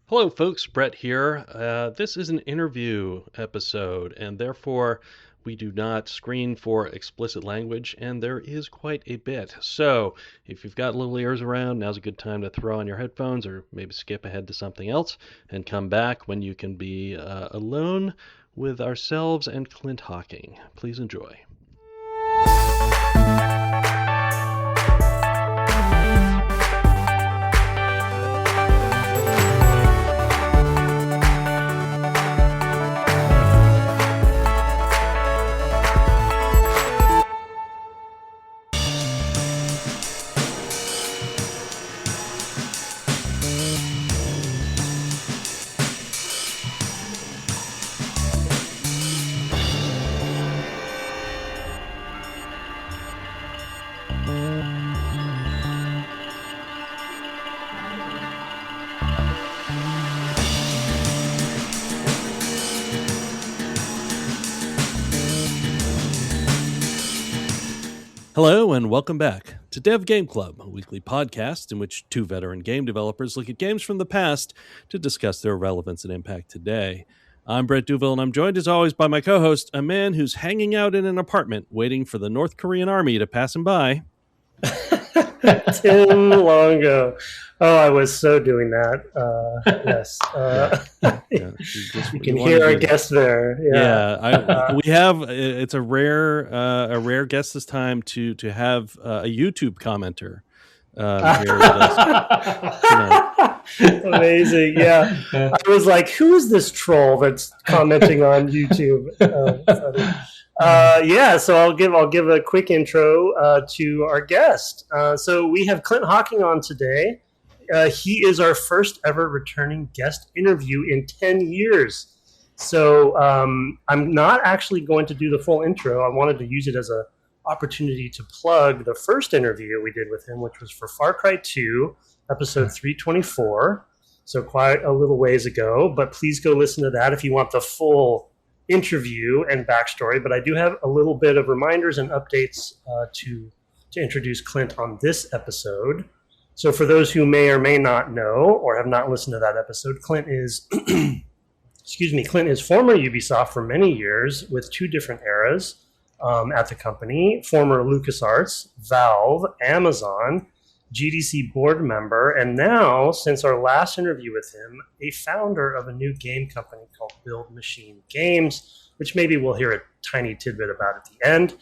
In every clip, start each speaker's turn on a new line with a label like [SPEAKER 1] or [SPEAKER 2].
[SPEAKER 1] Hello, folks. Brett here. This is an interview episode, and therefore we do not screen for explicit language, and there is quite a bit. So, if you've got little ears around, now's a good time to throw on your headphones or maybe skip ahead to something else and come back when you can be alone with ourselves and Clint Hocking. Please enjoy. Hello and welcome back to Dev Game Club, a weekly podcast in which two veteran game developers look at games from the past to discuss their relevance and impact today. I'm Brett Duville, and I'm joined as always by my co-host, a man who's hanging out in an apartment waiting for the North Korean army to pass him by.
[SPEAKER 2] Tim Longo. Oh, I was so doing that. Yes. You can hear our guest there.
[SPEAKER 1] We have. It's a rare guest this time to have a YouTube commenter here with us.
[SPEAKER 2] Amazing. Yeah. I was like, who is this troll that's commenting on YouTube? So I'll give a quick intro to our guest. So we have Clint Hocking on today. He is our first ever returning guest interview in 10 years. So I'm not actually going to do the full intro. I wanted to use it as an opportunity to plug the first interview we did with him, which was for Far Cry 2, episode 324. So quite a little ways ago. But please go listen to that if you want the full interview and backstory, but I do have a little bit of reminders and updates to introduce Clint on this episode. So for those who may or may not know or have not listened to that episode, Clint is Clint is former Ubisoft for many years with two different eras at the company, former LucasArts, Valve, Amazon, GDC board member, and now, since our last interview with him, a founder of a new game company called Build Machine Games, which maybe we'll hear a tiny tidbit about at the end,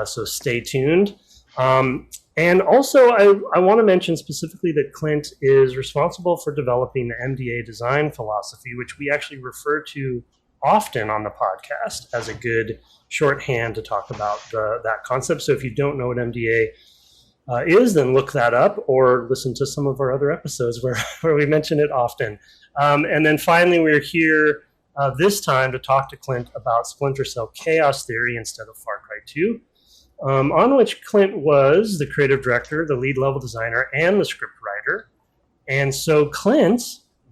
[SPEAKER 2] so stay tuned. And also, I want to mention specifically that Clint is responsible for developing the MDA design philosophy, which we actually refer to often on the podcast as a good shorthand to talk about that concept. So if you don't know what MDA is, then look that up or listen to some of our other episodes where we mention it often. And then finally, we're here this time to talk to Clint about Splinter Cell Chaos Theory instead of Far Cry 2, on which Clint was the creative director, the lead level designer, and the script writer. And so, Clint,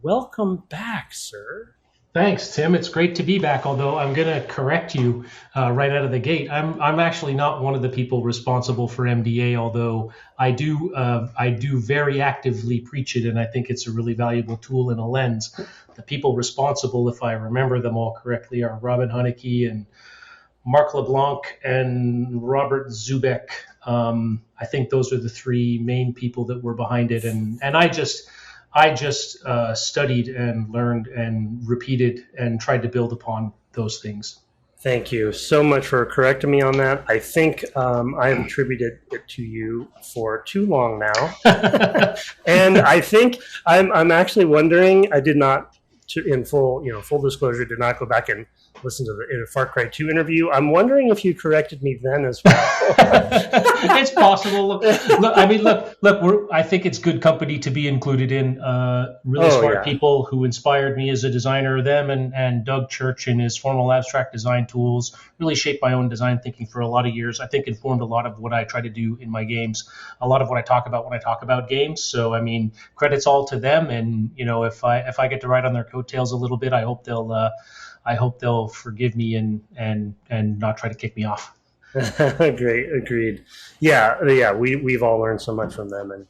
[SPEAKER 2] welcome back, sir.
[SPEAKER 3] Thanks, Tim. It's great to be back, although I'm going to correct you right out of the gate. I'm actually not one of the people responsible for MDA, although I do very actively preach it, and I think it's a really valuable tool and a lens. The people responsible, if I remember them all correctly, are Robin Hunicke and Marc LeBlanc and Robert Zubek. I think those are the three main people that were behind it, and I just studied and learned and repeated and tried to build upon those things.
[SPEAKER 2] Thank you so much for correcting me on that. I think I have attributed it to you for too long now, and I think I'm actually wondering. I did not, in full disclosure, did not go back and listen to the Far Cry 2 interview. I'm wondering if you corrected me then as well.
[SPEAKER 3] It's possible. Look. I think it's good company to be included in. Really smart people who inspired me as a designer. Them and Doug Church and his formal abstract design tools really shaped my own design thinking for a lot of years. I think informed a lot of what I try to do in my games. A lot of what I talk about when I talk about games. So I mean, credits all to them. And if I get to ride on their coattails a little bit, I hope they'll forgive me and not try to kick me off.
[SPEAKER 2] Great, agreed. Yeah. We've all learned so much from them, and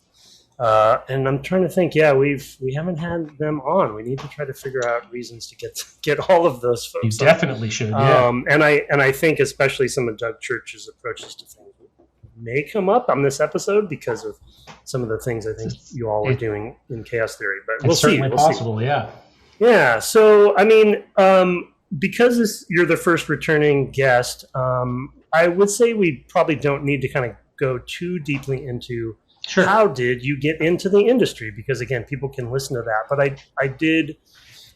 [SPEAKER 2] And I'm trying to think. Yeah, we haven't had them on. We need to try to figure out reasons to get all of those
[SPEAKER 3] You
[SPEAKER 2] folks on.
[SPEAKER 3] definitely should. Yeah.
[SPEAKER 2] And I think especially some of Doug Church's approaches to things may come up on this episode because of some of the things I think you all are doing in chaos theory. But we'll see.
[SPEAKER 3] Certainly possible. Yeah.
[SPEAKER 2] Yeah. So I mean, because you're the first returning guest, I would say we probably don't need to kind of go too deeply into how did you get into the industry, because again, people can listen to that. But I did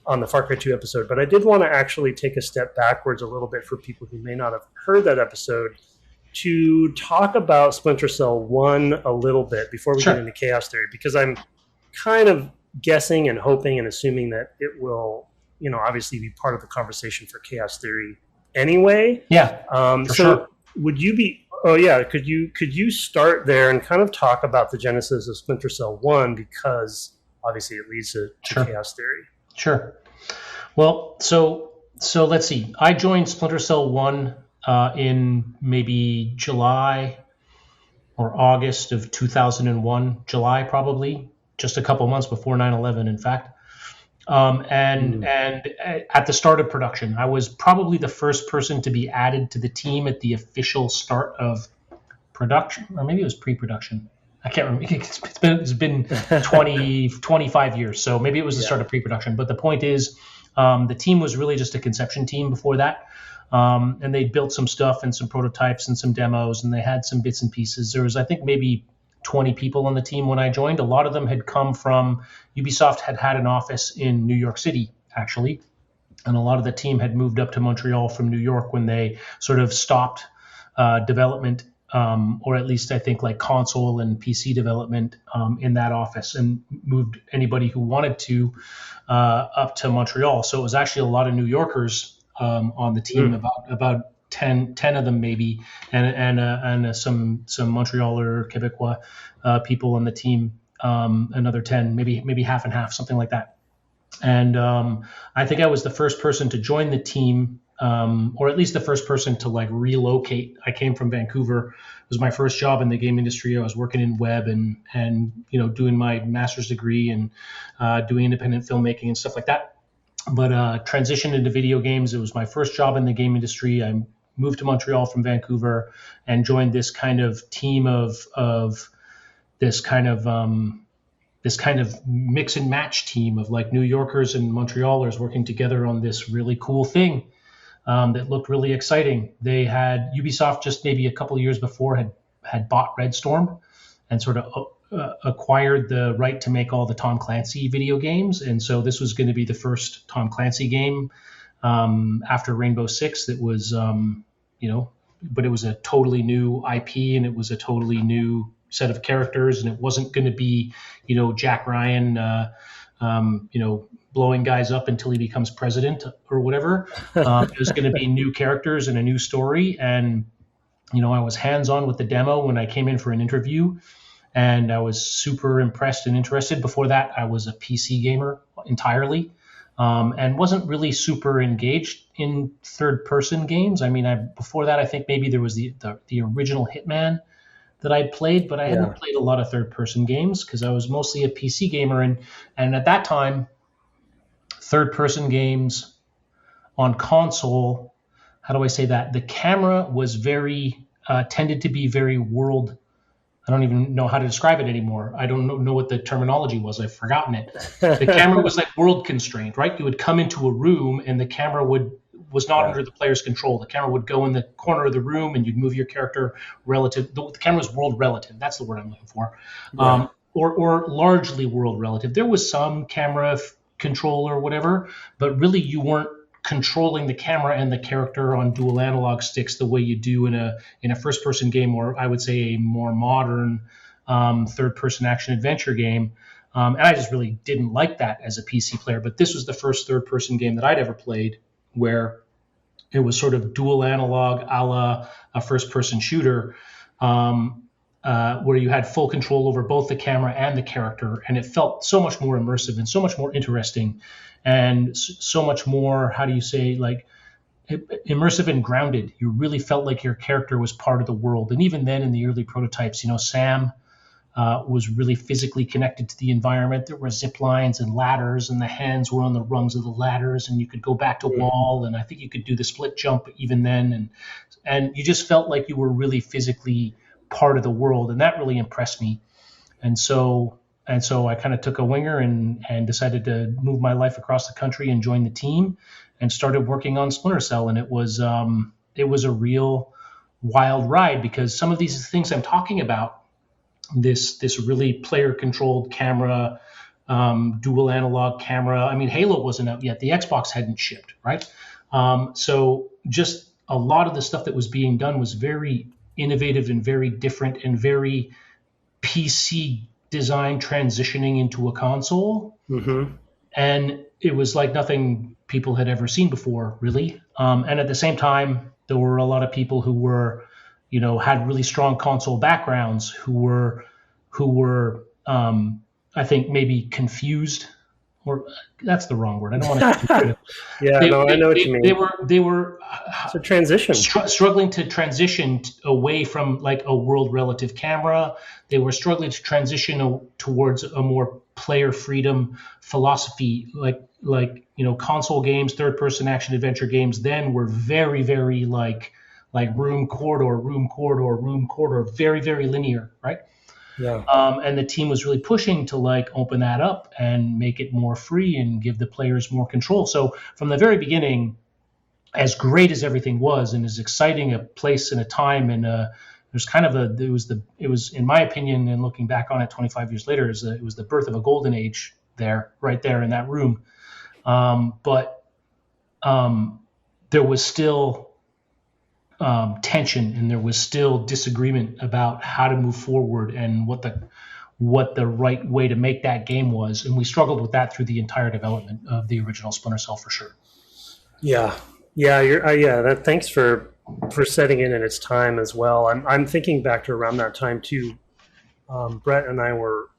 [SPEAKER 2] on the Far Cry 2 episode, but I did want to actually take a step backwards a little bit for people who may not have heard that episode to talk about Splinter Cell 1 a little bit before we get into chaos theory, because I'm kind of guessing and hoping and assuming that it will, obviously be part of the conversation for chaos theory anyway.
[SPEAKER 3] Yeah.
[SPEAKER 2] Would you be? Oh yeah. Could you start there and kind of talk about the genesis of Splinter Cell 1, because obviously it leads to chaos theory.
[SPEAKER 3] Sure. Well, so let's see. I joined Splinter Cell 1 in maybe July or August of 2001. July, probably, just a couple months before 9/11, in fact. And at the start of production, I was probably the first person to be added to the team at the official start of production, or maybe it was pre-production. I can't remember. It's been 25 years, so maybe it was the start of pre-production. But the point is, the team was really just a conception team before that, and they built some stuff and some prototypes and some demos, and they had some bits and pieces. There was, I think, maybe 20 people on the team when I joined. A lot of them had come from Ubisoft, had an office in New York City, actually, and a lot of the team had moved up to Montreal from New York when they sort of stopped development, or at least I think like console and PC development in that office, and moved anybody who wanted to up to Montreal. So it was actually a lot of New Yorkers on the team, about 10 of them maybe, and some Montreal or Quebecois people on the team, another 10, maybe half and half, something like that. And I think I was the first person to join the team, or at least the first person to like relocate. I came from Vancouver. It was my first job in the game industry. I was working in web and doing my master's degree and doing independent filmmaking and stuff like that. But transitioned into video games. It was my first job in the game industry. I moved to Montreal from Vancouver and joined this kind of team of this kind of mix and match team of like New Yorkers and Montrealers working together on this really cool thing that looked really exciting. They had Ubisoft just maybe a couple of years before had bought Red Storm and sort of acquired the right to make all the Tom Clancy video games. And so this was going to be the first Tom Clancy game after Rainbow Six that was, but it was a totally new IP and it was a totally new set of characters, and it wasn't going to be, Jack Ryan, blowing guys up until he becomes president or whatever. It was going to be new characters and a new story. And, I was hands-on with the demo when I came in for an interview, and I was super impressed and interested. Before that, I was a PC gamer entirely, and wasn't really super engaged in third-person games. I mean, before that, I think maybe there was the original Hitman that I'd played, but I hadn't played a lot of third-person games because I was mostly a PC gamer. And at that time, third-person games on console, how do I say that? The camera was tended to be very world. I don't even know how to describe it anymore. I don't know what the terminology was. I've forgotten it. The camera was like world constrained, right? You would come into a room and the camera was not under the player's control. The camera would go in the corner of the room and you'd move your character relative. The camera was world relative. That's the word I'm looking for. Or largely world relative. There was some camera control or whatever, but really you weren't controlling the camera and the character on dual analog sticks the way you do in a first-person game, or I would say a more modern third-person action adventure game. And I just really didn't like that as a PC player. But this was the first third-person game that I'd ever played where it was sort of dual analog a la a first-person shooter, where you had full control over both the camera and the character, and it felt so much more immersive and so much more interesting and so much more, how do you say, like immersive and grounded. You really felt like your character was part of the world. And even then in the early prototypes, Sam was really physically connected to the environment. There were zip lines and ladders, and the hands were on the rungs of the ladders, and you could go back to wall, and I think you could do the split jump even then, and you just felt like you were really physically part of the world, and that really impressed me. And so I kind of took a winger and decided to move my life across the country and join the team and started working on Splinter Cell. And it was a real wild ride, because some of these things I'm talking about, this really player controlled camera, dual analog camera. I mean, Halo wasn't out yet. The Xbox hadn't shipped, right? So just a lot of the stuff that was being done was very innovative and very different and very PC design transitioning into a console.
[SPEAKER 2] Mm-hmm.
[SPEAKER 3] And it was like nothing people had ever seen before, really. And at the same time, there were a lot of people who were, had really strong console backgrounds who were I think maybe confused, or that's the wrong word. I don't want to.
[SPEAKER 2] I know what you mean.
[SPEAKER 3] They were
[SPEAKER 2] it's a transition,
[SPEAKER 3] struggling to transition away from like a world relative camera. They were struggling to transition towards a more player freedom philosophy, like console games, third person action adventure games. Then were very, very like room corridor, very, very linear, right?
[SPEAKER 2] Yeah.
[SPEAKER 3] And the team was really pushing to like open that up and make it more free and give the players more control. So from the very beginning, as great as everything was and as exciting a place and a time, and there's kind of it was in my opinion, and looking back on it 25 years later, it was the birth of a golden age right there in that room. But there was still tension, and there was still disagreement about how to move forward and what the right way to make that game was, and we struggled with that through the entire development of the original Splinter Cell, for sure.
[SPEAKER 2] Thanks for setting it in its time as well. I'm thinking back to around that time too. Brett and I were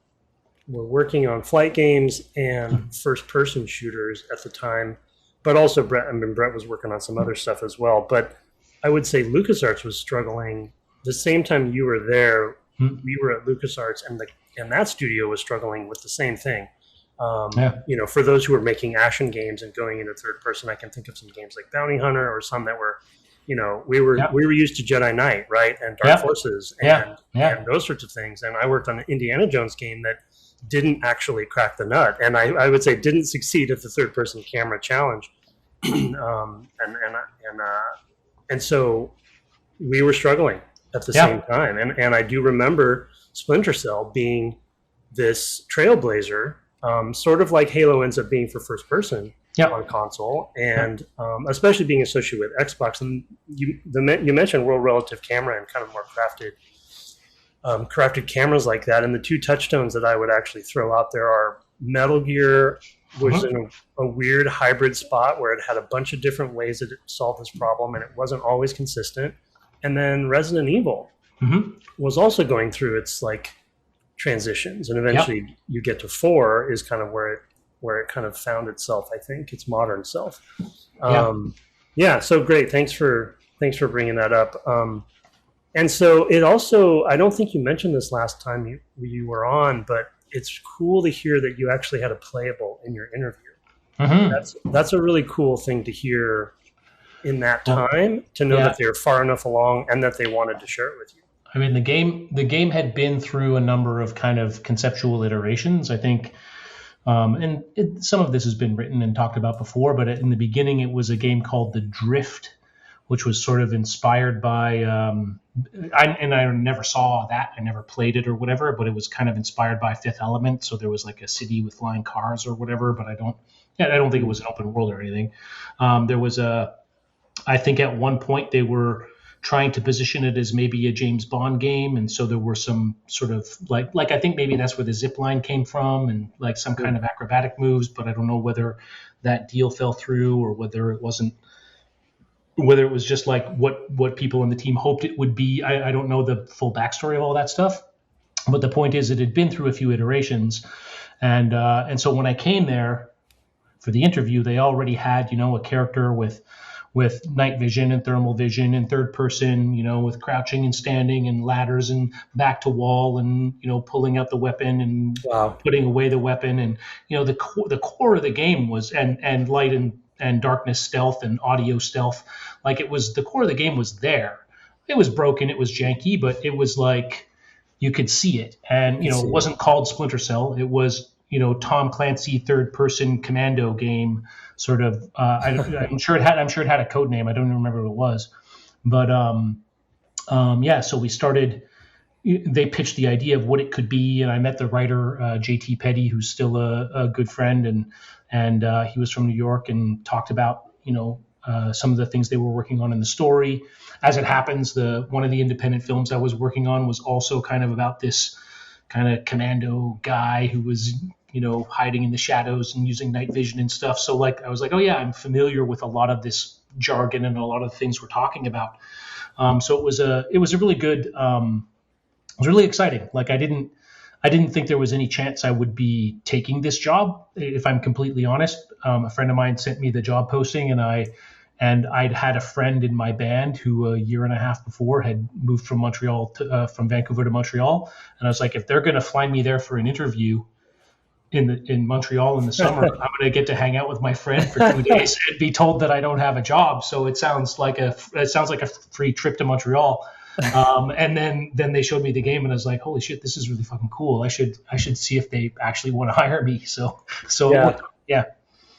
[SPEAKER 2] working on flight games and first person shooters at the time, but also Brett was working on some other stuff as well. But I would say LucasArts was struggling. The same time you were there, we were at LucasArts, and that studio was struggling with the same thing. For those who were making action games and going into third person, I can think of some games like Bounty Hunter, or some that were, we were used to Jedi Knight, right, and Dark Forces and those sorts of things. And I worked on an Indiana Jones game that didn't actually crack the nut, and I would say didn't succeed at the third person camera challenge. And so we were struggling at the same time. And I do remember Splinter Cell being this trailblazer, sort of like Halo ends up being for first person on console, and especially being associated with Xbox. And you mentioned world relative camera and kind of more crafted cameras like that. And the two touchstones that I would actually throw out there are Metal Gear, which is in a weird hybrid spot where it had a bunch of different ways that it solved this problem, and it wasn't always consistent. And then Resident Evil was also going through its like transitions, and eventually you get to 4 is kind of where it kind of found itself. I think its modern self. So great. Thanks for bringing that up. And so it also, I don't think you mentioned this last time you were on, but it's cool to hear that you actually had a playable in your interview. That's a really cool thing to hear in that time, to know that they're far enough along and that they wanted to share it with you.
[SPEAKER 3] I mean, the game had been through a number of kind of conceptual iterations, I think, some of this has been written and talked about before, but in the beginning it was a game called The Drift, which was sort of inspired by, I never saw that, I never played it or whatever, but it was kind of inspired by Fifth Element. So there was like a city with flying cars or whatever, but I don't think it was an open world or anything. There was I think at one point they were trying to position it as maybe a James Bond game, and so there were some sort of like I think maybe that's where the zip line came from, and like some kind of acrobatic moves, but I don't know whether that deal fell through or whether it wasn't. Whether it was just like what people in the team hoped it would be. I don't know the full backstory of all that stuff, but the point is it had been through a few iterations, and so when I came there for the interview, they already had a character with with night vision and thermal vision and third person, with crouching and standing and ladders and back to wall and, pulling out the weapon and
[SPEAKER 2] Wow.
[SPEAKER 3] putting away the weapon. And, the core of the game was, and light and darkness stealth and audio stealth. Like the core of the game was there. It was broken. It was janky, but it was like, you could see it. And, it wasn't called Splinter Cell. It was, Tom Clancy third person commando game sort of. I'm sure it had a code name. I don't even remember what it was, but so we started. They pitched the idea of what it could be, and I met the writer JT Petty, who's still a good friend, and he was from New York, and talked about some of the things they were working on in the story. As it happens, one of the independent films I was working on was also kind of about this kind of commando guy who was hiding in the shadows and using night vision and stuff. So like I was like, oh yeah, I'm familiar with a lot of this jargon and a lot of the things we're talking about. So it was a really good. It was really exciting. Like I didn't think there was any chance I would be taking this job, if I'm completely honest. A friend of mine sent me the job posting, and I'd had a friend in my band who a year and a half before had moved from from Vancouver to Montreal, and I was like, if they're going to fly me there for an interview in Montreal in the summer, I'm going to get to hang out with my friend for 2 days and be told that I don't have a job. So it sounds like a free trip to Montreal. And then they showed me the game, and I was like, holy shit, this is really fucking cool. I should see if they actually want to hire me. So yeah.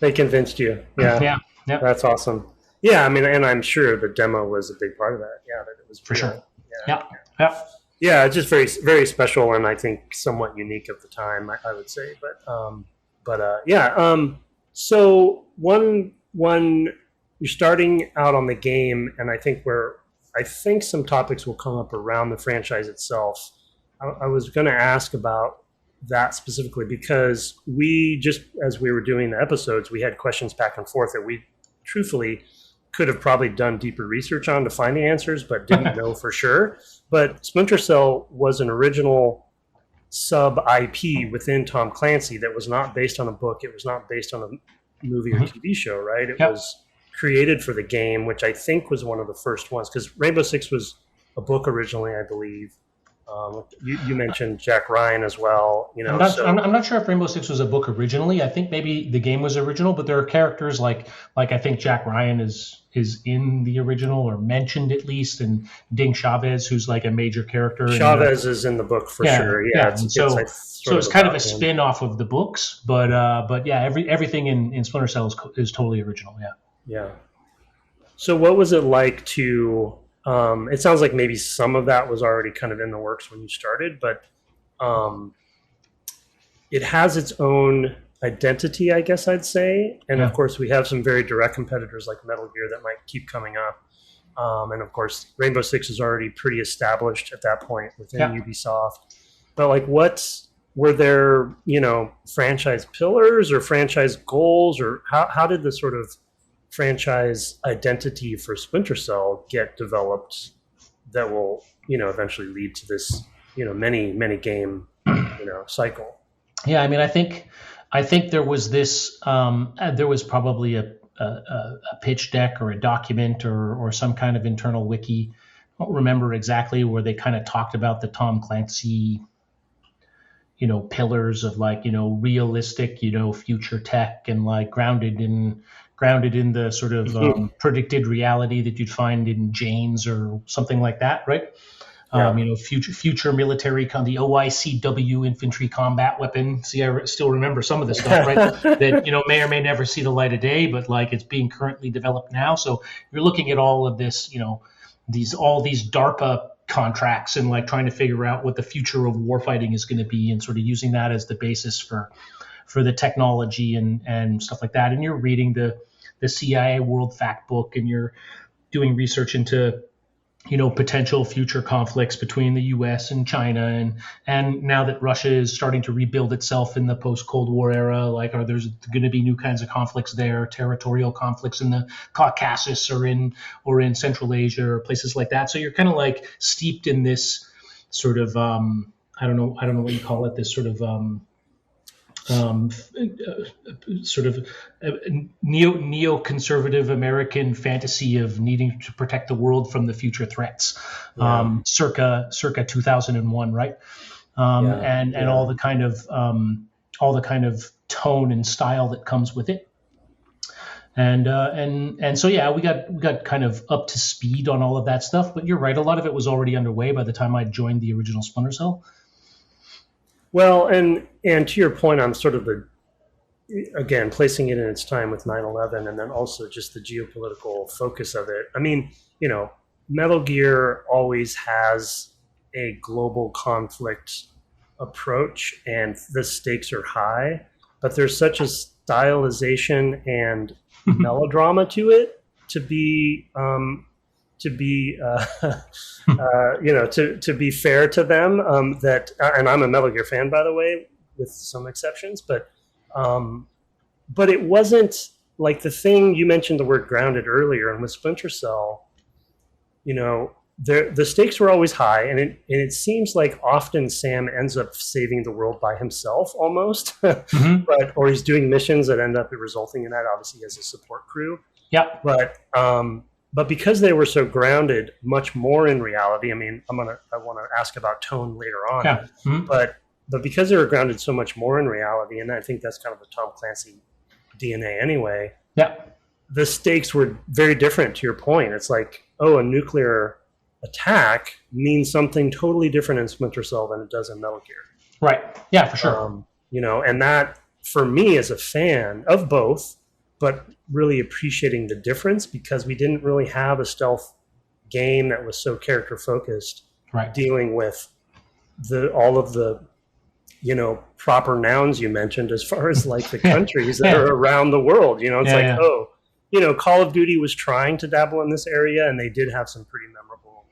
[SPEAKER 2] They convinced you. Yeah.
[SPEAKER 3] Yeah.
[SPEAKER 2] That's awesome. Yeah. I mean, and I'm sure the demo was a big part of that. Yeah. That it was
[SPEAKER 3] for sure.
[SPEAKER 2] Yeah.
[SPEAKER 3] Yeah.
[SPEAKER 2] Yeah. Just very, very special. And I think somewhat unique of the time, I would say, yeah. So one you're starting out on the game, and I think some topics will come up around the franchise itself. I was going to ask about that specifically because we just, as we were doing the episodes, we had questions back and forth that we truthfully could have probably done deeper research on to find the answers, but didn't know for sure. But Splinter Cell was an original sub IP within Tom Clancy that was not based on a book. It was not based on a movie or TV show, right? It was created for the game, which I think was one of the first ones, because Rainbow Six was a book originally, I believe. You mentioned Jack Ryan as well.
[SPEAKER 3] I'm not sure if Rainbow Six was a book originally. I think maybe the game was original, but there are characters like I think Jack Ryan is in the original or mentioned at least, and Ding Chavez, who's like a major character.
[SPEAKER 2] Chavez is in the book for sure. Yeah.
[SPEAKER 3] So it's kind of a spin off of the books, but yeah, everything in Splinter Cell is totally original. Yeah.
[SPEAKER 2] Yeah. So what was it like to? It sounds like maybe some of that was already kind of in the works when you started, but it has its own identity, I guess I'd say. And of course, we have some very direct competitors like Metal Gear that might keep coming up. And of course, Rainbow Six is already pretty established at that point within Ubisoft. But like, were there, franchise pillars or franchise goals, or how did the sort of franchise identity for Splinter Cell get developed that will, eventually lead to this, many game, cycle?
[SPEAKER 3] Yeah, I mean, I think there was this. There was probably a pitch deck or a document or some kind of internal wiki. I don't remember exactly, where they kind of talked about the Tom Clancy, pillars of like, realistic, future tech, and like grounded in the sort of predicted reality that you'd find in Jane's or something like that, right? Yeah. Future military, the OICW infantry combat weapon. See, I still remember some of this stuff, right? That may or may never see the light of day, but like it's being currently developed now. So you're looking at all of this, all these DARPA contracts, and like trying to figure out what the future of warfighting is going to be, and sort of using that as the basis for the technology and stuff like that. And you're reading the CIA World Fact Book, and you're doing research into, potential future conflicts between the U.S. and China, and now that Russia is starting to rebuild itself in the post-Cold War era, like, are there going to be new kinds of conflicts there, territorial conflicts in the Caucasus or in Central Asia or places like that. So you're kind of like steeped in this sort of I don't know what you call it, this sort of sort of neoconservative American fantasy of needing to protect the world from the future threats, circa 2001, right? And all the kind of tone and style that comes with it. And so we got kind of up to speed on all of that stuff. But you're right, a lot of it was already underway by the time I joined the original Splinter Cell.
[SPEAKER 2] Well, and to your point on sort of again, placing it in its time with 9/11, and then also just the geopolitical focus of it. I mean, Metal Gear always has a global conflict approach, and the stakes are high, but there's such a stylization and melodrama to it to be fair to them, that, and I'm a Metal Gear fan, by the way, with some exceptions, but it wasn't like the thing you mentioned, the word grounded earlier, and with Splinter Cell, the stakes were always high, and it seems like often Sam ends up saving the world by himself almost, or he's doing missions that end up resulting in that. Obviously, he has a support crew.
[SPEAKER 3] Yeah.
[SPEAKER 2] But because they were so grounded, much more in reality. I mean, I want to ask about tone later on.
[SPEAKER 3] Yeah. Mm-hmm.
[SPEAKER 2] But because they were grounded so much more in reality, and I think that's kind of a Tom Clancy DNA anyway.
[SPEAKER 3] Yeah.
[SPEAKER 2] The stakes were very different. To your point, it's like, a nuclear attack means something totally different in Splinter Cell than it does in Metal Gear.
[SPEAKER 3] Right. Yeah, for sure.
[SPEAKER 2] And that, for me as a fan of both, but really appreciating the difference, because we didn't really have a stealth game that was so character focused,
[SPEAKER 3] right,
[SPEAKER 2] dealing with all of the proper nouns you mentioned, as far as like the countries that are around the world. Call of Duty was trying to dabble in this area, and they did have some pretty memorable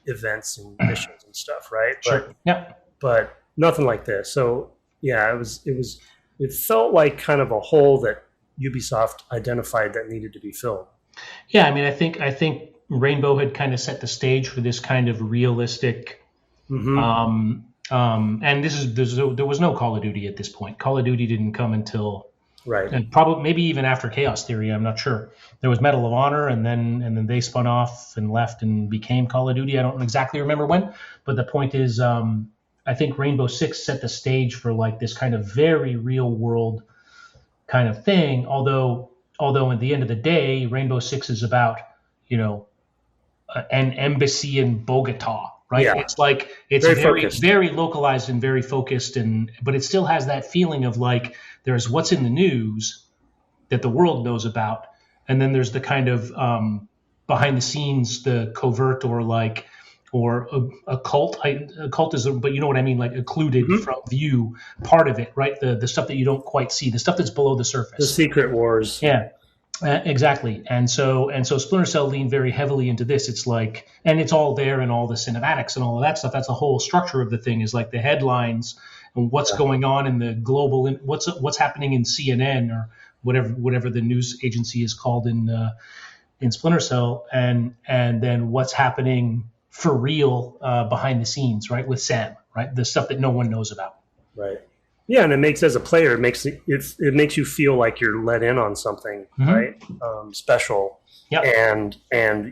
[SPEAKER 2] events and missions and stuff, right?
[SPEAKER 3] Sure.
[SPEAKER 2] But nothing like this. So it felt like kind of a hole that Ubisoft identified that needed to be filled.
[SPEAKER 3] Yeah, I mean, I think Rainbow had kind of set the stage for this kind of realistic. And there was no Call of Duty at this point. Call of Duty didn't come until and probably maybe even after Chaos Theory. I'm not sure. There was Medal of Honor, and then they spun off and left and became Call of Duty. I don't exactly remember when, but the point is, I think Rainbow Six set the stage for like this kind of very real world kind of thing. Although at the end of the day, Rainbow Six is about an embassy in Bogota. Right. Yeah. It's like it's very localized and very focused, but it still has that feeling of like there's what's in the news that the world knows about, and then there's the kind of behind the scenes, the covert or occult. Occult is, but you know what I mean, like occluded from view part of it, right? The stuff that you don't quite see, the stuff that's below the surface,
[SPEAKER 2] the secret wars.
[SPEAKER 3] Yeah. Exactly. And so Splinter Cell leaned very heavily into this. It's like, and it's all there in all the cinematics and all of that stuff. That's the whole structure of the thing, is like the headlines and what's going on in the global, what's happening in CNN or whatever the news agency is called in Splinter Cell, and then what's happening for real behind the scenes, right, with Sam, right, the stuff that no one knows about.
[SPEAKER 2] Right. Yeah, and it makes, as a player, it makes you feel like you're let in on something, right? Special, and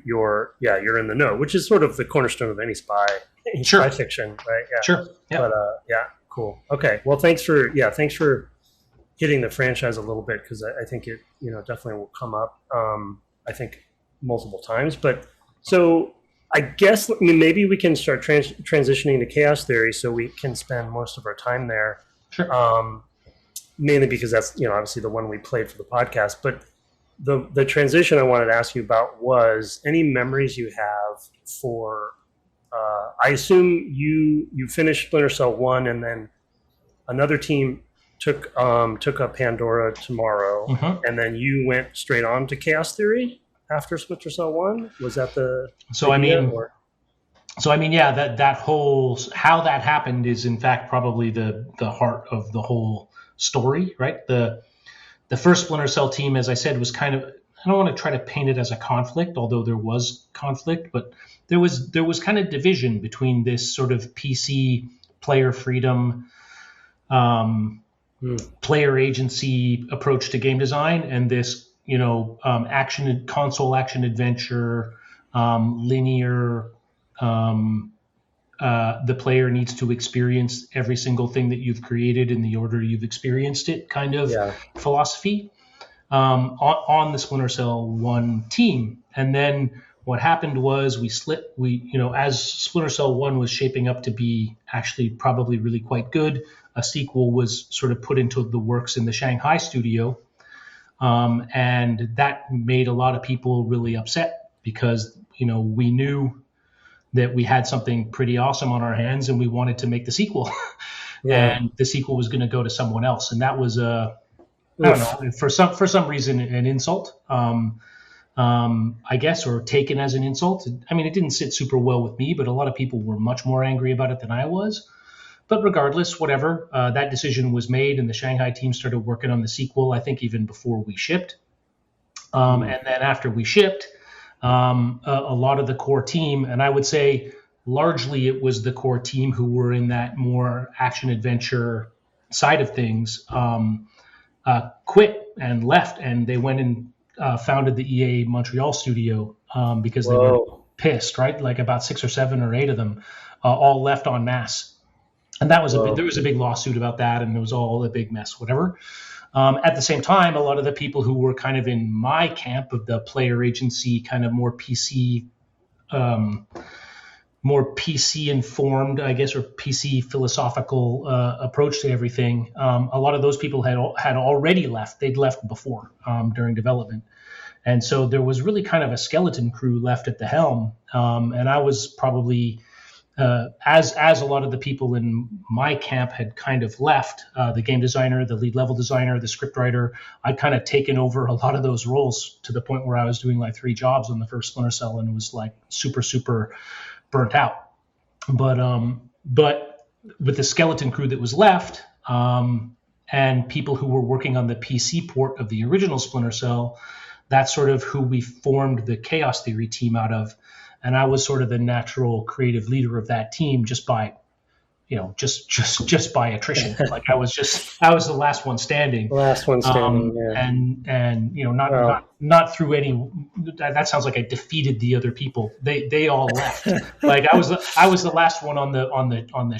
[SPEAKER 2] you're in the know, which is sort of the cornerstone of any spy fiction, right? Yeah,
[SPEAKER 3] sure. Yeah.
[SPEAKER 2] But cool. Okay, well, thanks for hitting the franchise a little bit, because I think it definitely will come up. I think multiple times, but so I guess maybe we can start transitioning to Chaos Theory, so we can spend most of our time there.
[SPEAKER 3] Sure.
[SPEAKER 2] Mainly because that's obviously the one we played for the podcast. But the transition I wanted to ask you about was any memories you have for. I assume you finished Splinter Cell 1, and then another team took up Pandora Tomorrow, and then you went straight on to Chaos Theory after Splinter Cell 1. Was that the idea,
[SPEAKER 3] that whole, how that happened is in fact probably the heart of the whole story, right? The first Splinter Cell team, as I said, was kind of, I don't want to try to paint it as a conflict, although there was conflict, but there was kind of division between this sort of PC player freedom, player agency approach to game design, and this console action adventure, linear. The player needs to experience every single thing that you've created in the order you've experienced it, kind of philosophy on the Splinter Cell 1 team. And then what happened was as Splinter Cell 1 was shaping up to be actually probably really quite good, a sequel was sort of put into the works in the Shanghai studio. And that made a lot of people really upset because, we knew that we had something pretty awesome on our hands and we wanted to make the sequel. And the sequel was going to go to someone else. And that was I don't know, for some reason, an insult, I guess, or taken as an insult. I mean, it didn't sit super well with me, but a lot of people were much more angry about it than I was. But regardless, whatever, that decision was made and the Shanghai team started working on the sequel, I think even before we shipped. And then after we shipped, a lot of the core team, and I would say largely it was the core team who were in that more action adventure side of things, quit and left, and they went and founded the EA Montreal studio because they were pissed, right? Like about 6 or 7 or 8 of them all left en masse. And that was there was a big lawsuit about that, and it was all a big mess, whatever. At the same time, a lot of the people who were kind of in my camp of the player agency, kind of more PC informed, I guess, or PC philosophical approach to everything. A lot of those people had already left. They'd left before during development. And so there was really kind of a skeleton crew left at the helm. And I was probably, as a lot of the people in my camp had kind of left, the game designer, the lead level designer, the script writer, I'd kind of taken over a lot of those roles to the point where I was doing like 3 jobs on the first Splinter Cell, and it was like super, super burnt out. But with the skeleton crew that was left, and people who were working on the PC port of the original Splinter Cell, that's sort of who we formed the Chaos Theory team out of. And I was sort of the natural creative leader of that team just by, just by attrition. Like I was the last one standing. And not through any. That sounds like I defeated the other people. They all left. Like I was the last one on the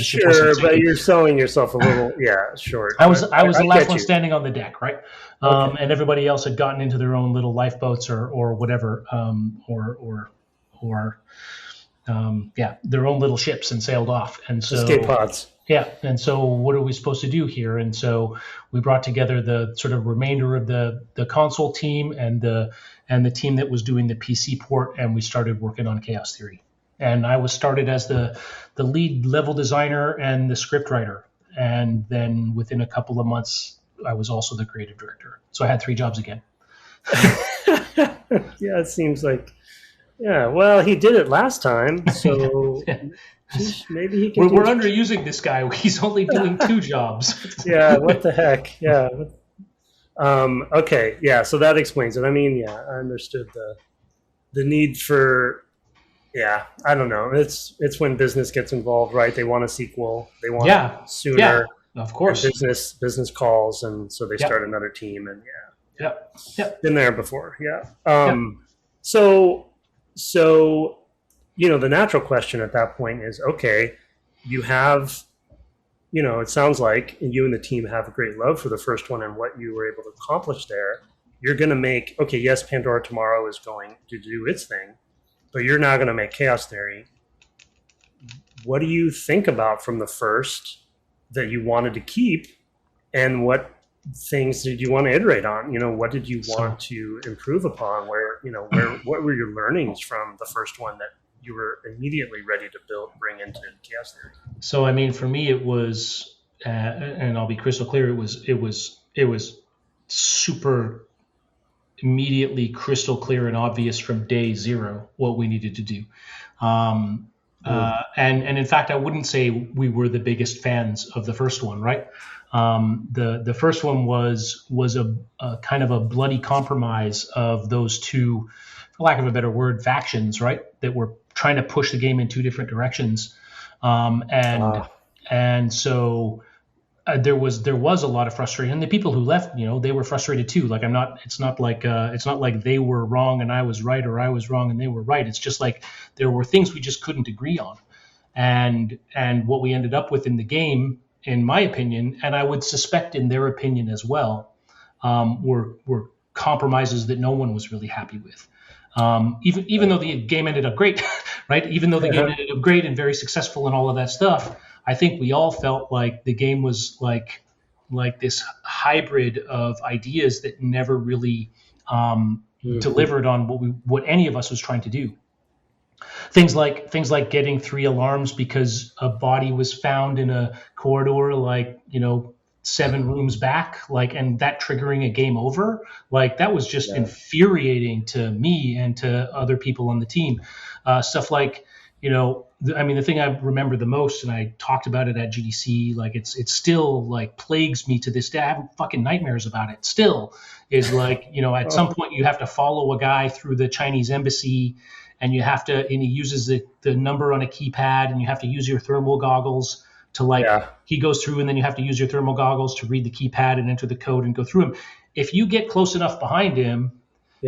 [SPEAKER 3] ship.
[SPEAKER 2] Sure, but you're selling yourself a little, short.
[SPEAKER 3] I was the last one standing on the deck, right? And everybody else had gotten into their own little lifeboats or whatever, their own little ships and sailed off. And so
[SPEAKER 2] escape pods.
[SPEAKER 3] Yeah. And so what are we supposed to do here? And so we brought together the sort of remainder of the console team and the team that was doing the PC port, and we started working on Chaos Theory. And I was started as the lead level designer and the script writer. And then within a couple of months, I was also the creative director. So I had 3 jobs again.
[SPEAKER 2] Yeah, it seems like, well, he did it last time. So maybe he can.
[SPEAKER 3] We're underusing this guy. He's only doing 2 jobs.
[SPEAKER 2] Yeah, what the heck? Yeah. Okay, yeah, so that explains it. I mean, I understood the need for... Yeah, I don't know. It's when business gets involved, right? They want a sequel. They want it sooner. Yeah,
[SPEAKER 3] of course.
[SPEAKER 2] Business calls, and so they start another team, and been there before. So the natural question at that point is, okay, you have, it sounds like you and the team have a great love for the first one and what you were able to accomplish there. You're going to make, yes, Pandora Tomorrow is going to do its thing, but you're now going to make Chaos Theory. What do you think about from the first that you wanted to keep, and what things did you want to iterate on? What did you want to improve upon? What were your learnings from the first one that you were immediately ready to bring into Chaos Theory?
[SPEAKER 3] So, I mean, for me, it was, and I'll be crystal clear, it was super immediately crystal clear and obvious from day 0 what we needed to do. And in fact, I wouldn't say we were the biggest fans of the first one, right? The first one was a kind of a bloody compromise of those 2, for lack of a better word, factions, right? That were trying to push the game in 2 different directions. And so there was a lot of frustration, and the people who left, they were frustrated too. Like it's not like they were wrong and I was right, or I was wrong and they were right. It's just like there were things we just couldn't agree on, and what we ended up with in the game, in my opinion, and I would suspect in their opinion as well, were compromises that no one was really happy with. Even though the game ended up great, right? Even though the game ended up great and very successful and all of that stuff, I think we all felt like the game was like this hybrid of ideas that never really delivered on what any of us was trying to do. Things like getting 3 alarms because a body was found in a corridor, 7 rooms back, and that triggering a game over, that was just infuriating to me and to other people on the team. Stuff like, the thing I remember the most, and I talked about it at GDC, it still plagues me to this day. I have fucking nightmares about it still, is at some point you have to follow a guy through the Chinese embassy, and he uses the number on a keypad, and you have to use your thermal goggles to he goes through, and then you have to use your thermal goggles to read the keypad and enter the code and go through him. If you get close enough behind him,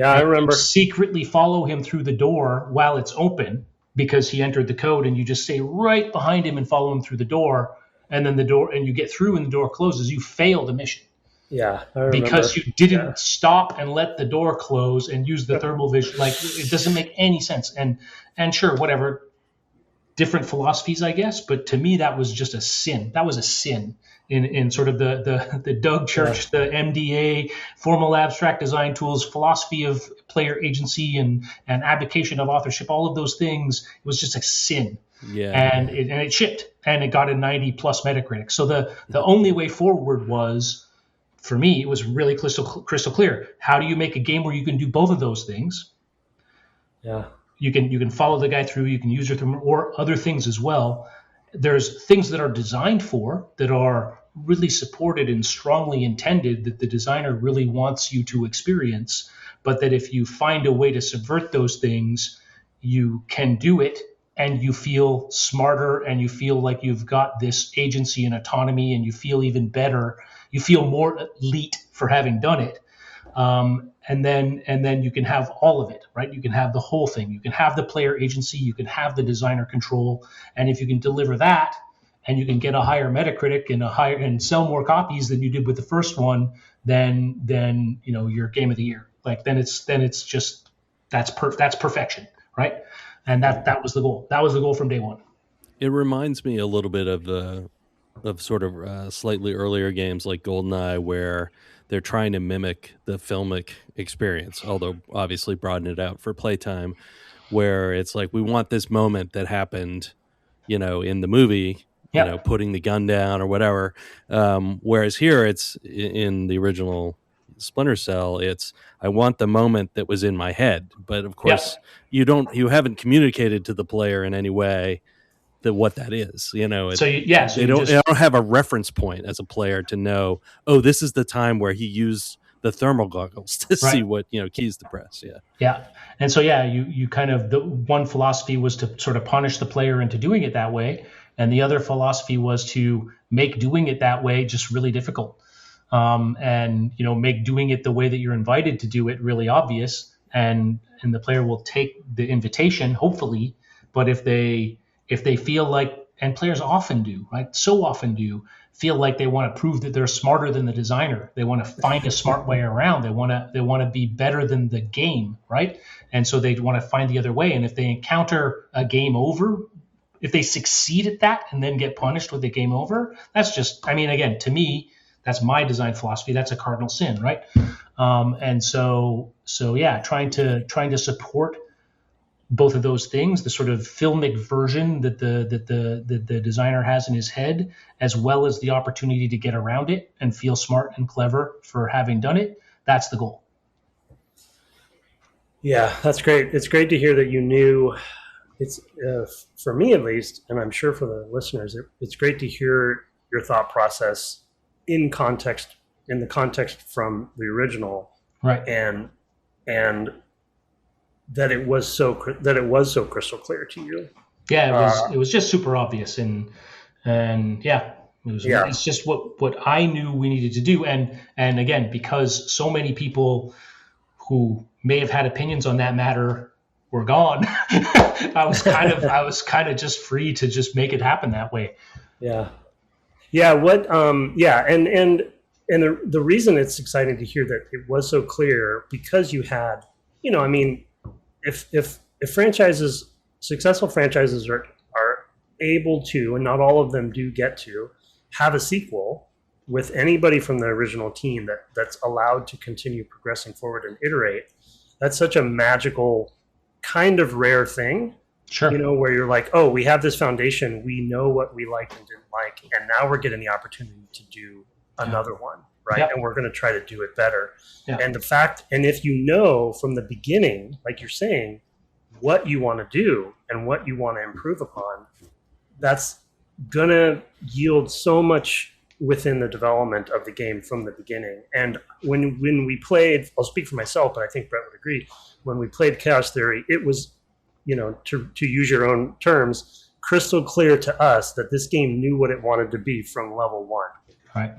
[SPEAKER 2] I remember,
[SPEAKER 3] secretly follow him through the door while it's open because he entered the code, and you just stay right behind him and follow him through the door, and then you get through and the door closes, you fail the mission.
[SPEAKER 2] Yeah, I remember.
[SPEAKER 3] Because you didn't stop and let the door close and use the thermal vision. It doesn't make any sense. And sure, whatever, different philosophies, I guess. But to me, that was just a sin. That was a sin in sort of the Doug Church, the MDA, formal abstract design tools, philosophy of player agency and abdication of authorship, all of those things. It was just a sin.
[SPEAKER 1] Yeah.
[SPEAKER 3] And it shipped, and it got a 90 plus Metacritic. So the only way forward was, for me, it was really crystal clear. How do you make a game where you can do both of those things?
[SPEAKER 2] Yeah.
[SPEAKER 3] You can follow the guy through, you can use your thermal, or other things as well. There's things that are designed for, that are really supported and strongly intended, that the designer really wants you to experience, but that if you find a way to subvert those things, you can do it, and you feel smarter, and you feel like you've got this agency and autonomy, and you feel even better. You feel more elite for having done it. And then you can have all of it, right? You can have the whole thing. You can have the player agency, you can have the designer control. And if you can deliver that, and you can get a higher Metacritic and sell more copies than you did with the first one, then you're game of the year. Then it's just, that's perfection, right? And that was the goal. That was the goal from day one.
[SPEAKER 1] It reminds me a little bit of sort of slightly earlier games like GoldenEye, where they're trying to mimic the filmic experience, although obviously broaden it out for playtime, where it's like, we want this moment that happened, in the movie, putting the gun down or whatever. Whereas here, it's in the original Splinter Cell, it's, I want the moment that was in my head. But of course, you haven't communicated to the player in any way what that is, they don't have a reference point as a player to know, oh, this is the time where he used the thermal goggles to see what keys to press.
[SPEAKER 3] And so you kind of, the one philosophy was to sort of punish the player into doing it that way, and the other philosophy was to make doing it that way just really difficult, and make doing it the way that you're invited to do it really obvious, and the player will take the invitation, hopefully. But if they feel like, and players often do, right? So often do feel like they want to prove that they're smarter than the designer. They want to find a smart way around. They want to be better than the game, right? And so they want to find the other way. And if they encounter a game over, if they succeed at that and then get punished with a game over, that's just, again, to me, that's my design philosophy. That's a cardinal sin, right? And so trying to support both of those things, the sort of filmic version that the designer has in his head, as well as the opportunity to get around it and feel smart and clever for having done it. That's the goal.
[SPEAKER 2] Yeah, that's great. It's great to hear that you knew. It's for me at least, and I'm sure for the listeners, it's great to hear your thought process in the context from the original,
[SPEAKER 3] right?
[SPEAKER 2] And that it was so crystal clear to you.
[SPEAKER 3] Yeah, it was just super obvious, and yeah. It's just what I knew we needed to do. And again, because so many people who may have had opinions on that matter were gone, I was kind of just free to just make it happen that way.
[SPEAKER 2] Yeah. Yeah. And the reason it's exciting to hear that it was so clear, because you had, I mean, if franchises, successful franchises are able to, and not all of them do get to, have a sequel with anybody from the original team that's allowed to continue progressing forward and iterate, that's such a magical, kind of rare thing.
[SPEAKER 3] Sure.
[SPEAKER 2] Where you're like, oh, we have this foundation, we know what we liked and didn't like, and now we're getting the opportunity to do another one, right? Yep. And we're going to try to do it better. Yeah. And if you know from the beginning, like you're saying, what you want to do and what you want to improve upon, that's going to yield so much within the development of the game from the beginning. And when we played, I'll speak for myself, but I think Brett would agree, when we played Chaos Theory, it was, to use your own terms, crystal clear to us that this game knew what it wanted to be from level one.
[SPEAKER 3] Right.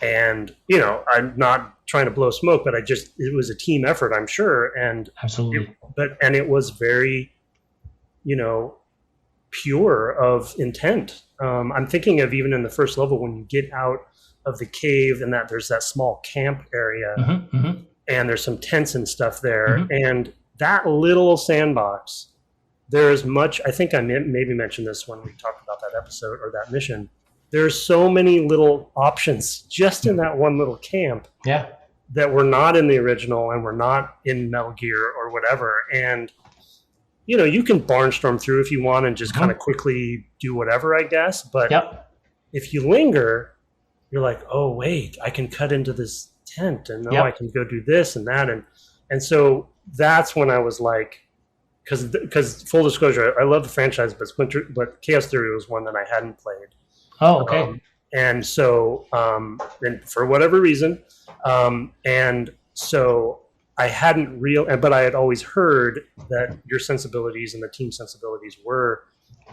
[SPEAKER 2] And, I'm not trying to blow smoke, but it was a team effort, I'm sure. And
[SPEAKER 3] absolutely.
[SPEAKER 2] It was very, pure of intent. I'm thinking of even in the first level when you get out of the cave and that there's that small camp area and there's some tents and stuff there. And that little sandbox, there's much, I think I maybe mentioned this when we talked about that episode or that mission. There's so many little options just in that one little camp that were not in the original and were not in Metal Gear or whatever. And, you can barnstorm through if you want and just kind of quickly do whatever, I guess. But if you linger, you're like, oh, wait, I can cut into this tent and I can go do this and that. And so that's when I was like, because full disclosure, I love the franchise, but Chaos Theory was one that I hadn't played.
[SPEAKER 3] Oh, okay.
[SPEAKER 2] And so, and for whatever reason, and so I hadn't but I had always heard that your sensibilities and the team sensibilities were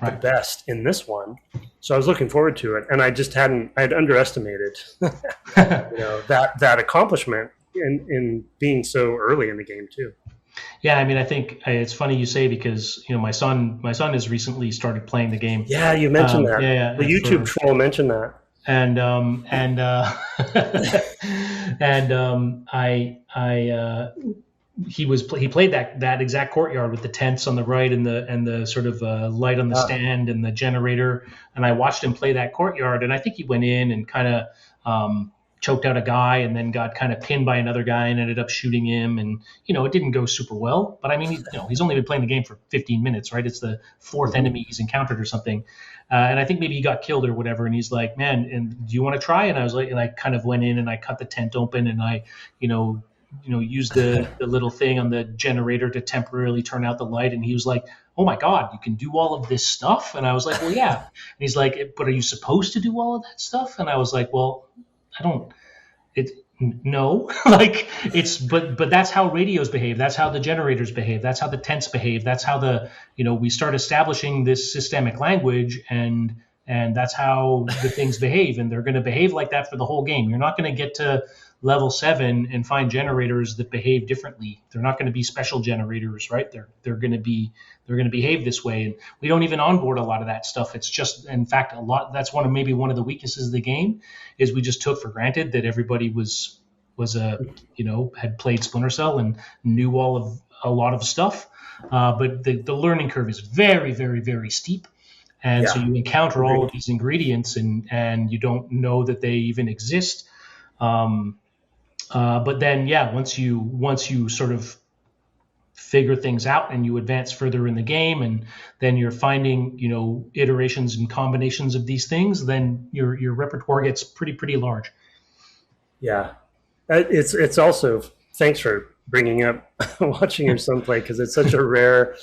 [SPEAKER 2] the best in this one. So I was looking forward to it, and I had underestimated, that accomplishment in being so early in the game too.
[SPEAKER 3] Yeah, I mean, I think it's funny you say, because my son has recently started playing the game.
[SPEAKER 2] Yeah, you mentioned that. Yeah, the YouTube troll mentioned that.
[SPEAKER 3] And he played that exact courtyard with the tents on the right and the sort of light on the stand and the generator. And I watched him play that courtyard, and I think he went in and kind of choked out a guy and then got kind of pinned by another guy and ended up shooting him. And, it didn't go super well, but I mean, he's only been playing the game for 15 minutes, right? It's the fourth enemy he's encountered or something. And I think maybe he got killed or whatever. And he's like, man, and do you want to try? And I was like, and I kind of went in and I cut the tent open and I, used the little thing on the generator to temporarily turn out the light. And he was like, oh my God, you can do all of this stuff? And I was like, well, yeah. And he's like, but are you supposed to do all of that stuff? And I was like, well, no, but that's how radios behave. That's how the generators behave. That's how the tents behave. That's how we start establishing this systemic language, and that's how the things behave. And they're going to behave like that for the whole game. You're not going to get to level 7 and find generators that behave differently. They're not going to be special generators, right? They're going to behave this way. And we don't even onboard a lot of that stuff. It's just, in fact, that's one of the weaknesses of the game, is we just took for granted that everybody had played Splinter Cell and knew a lot of stuff. But the learning curve is very, very, very steep. And so you encounter all of these ingredients and you don't know that they even exist. But then, once you sort of figure things out and you advance further in the game, and then you're finding, iterations and combinations of these things, then your repertoire gets pretty large. Yeah.
[SPEAKER 2] It's also, thanks for bringing up watching your son play, because it's such a rare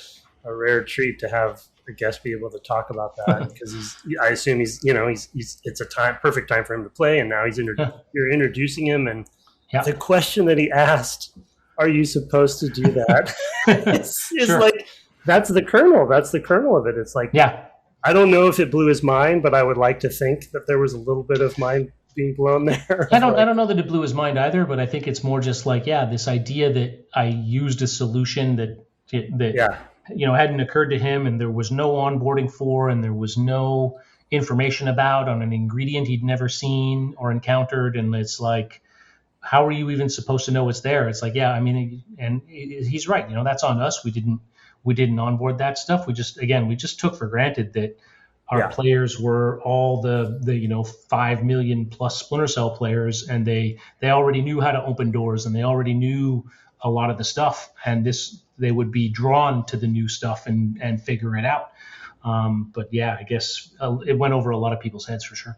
[SPEAKER 2] treat to have a guest be able to talk about that, because I assume he's it's a perfect time for him to play, and now you're introducing him, and the question that he asked, are you supposed to do that? it's sure. Like, that's the kernel of it. It's like, I don't know if it blew his mind, but I would like to think that there was a little bit of mind being blown there.
[SPEAKER 3] I don't know that it blew his mind either, but I think it's more just like, yeah, this idea that I used a solution that
[SPEAKER 2] Yeah.
[SPEAKER 3] hadn't occurred to him, and there was no onboarding for, and there was no information about on an ingredient he'd never seen or encountered, and it's like, how are you even supposed to know it's there? It's like, yeah, I mean, and he's right. That's on us. We didn't onboard that stuff. We just took for granted that our players were all the 5 million plus Splinter Cell players, and they already knew how to open doors, and they already knew a lot of the stuff, and they would be drawn to the new stuff and figure it out. But yeah, I guess it went over a lot of people's heads for sure.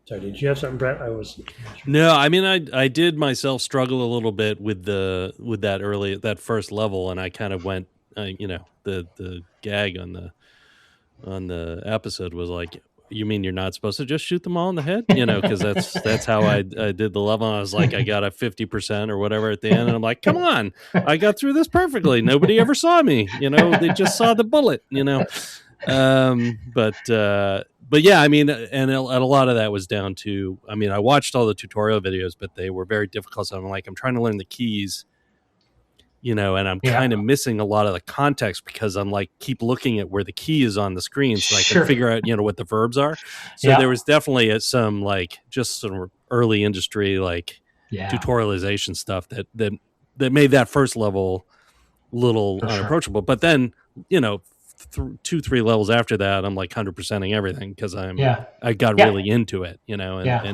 [SPEAKER 2] Sorry, did you have something, Brett?
[SPEAKER 1] No, I mean, I did myself struggle a little bit with that first level, and I kind of went, the gag on the episode was like, you mean you're not supposed to just shoot them all in the head? Because that's how I did the level. I was like, I got a 50% or whatever at the end, and I'm like, come on, I got through this perfectly. Nobody ever saw me. They just saw the bullet. But yeah, I mean, and a lot of that was down to, I mean, I watched all the tutorial videos, but they were very difficult. So I'm trying to learn the keys, and I'm kind of missing a lot of the context because I'm like, keep looking at where the key is on the screen so I can figure out, what the verbs are. So there was definitely some early industry, tutorialization stuff that made that first level little unapproachable. But then, 2-3 levels after that, I'm like 100%ing everything because I got really into it, and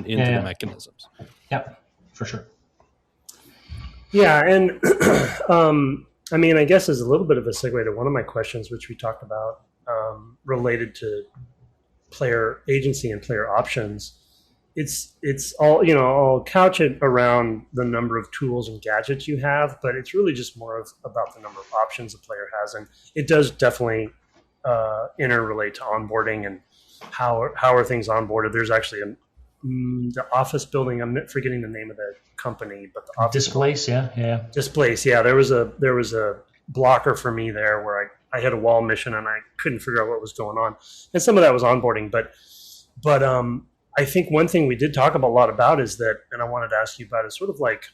[SPEAKER 1] into the mechanisms.
[SPEAKER 3] Yep, for sure.
[SPEAKER 2] Yeah, and I mean, I guess as a little bit of a segue to one of my questions, which we talked about, related to player agency and player options. It's all, I'll couch it around the number of tools and gadgets you have, but it's really just more about the number of options a player has, and it does definitely interrelate to onboarding and how are things onboarded. There's actually the office building. I'm forgetting the name of the company, but the office
[SPEAKER 3] Displace,
[SPEAKER 2] Displace, yeah. There was a blocker for me there where I had a wall mission and I couldn't figure out what was going on, and some of that was onboarding, but I think one thing we did talk a lot about is that, and I wanted to ask you about, is sort of like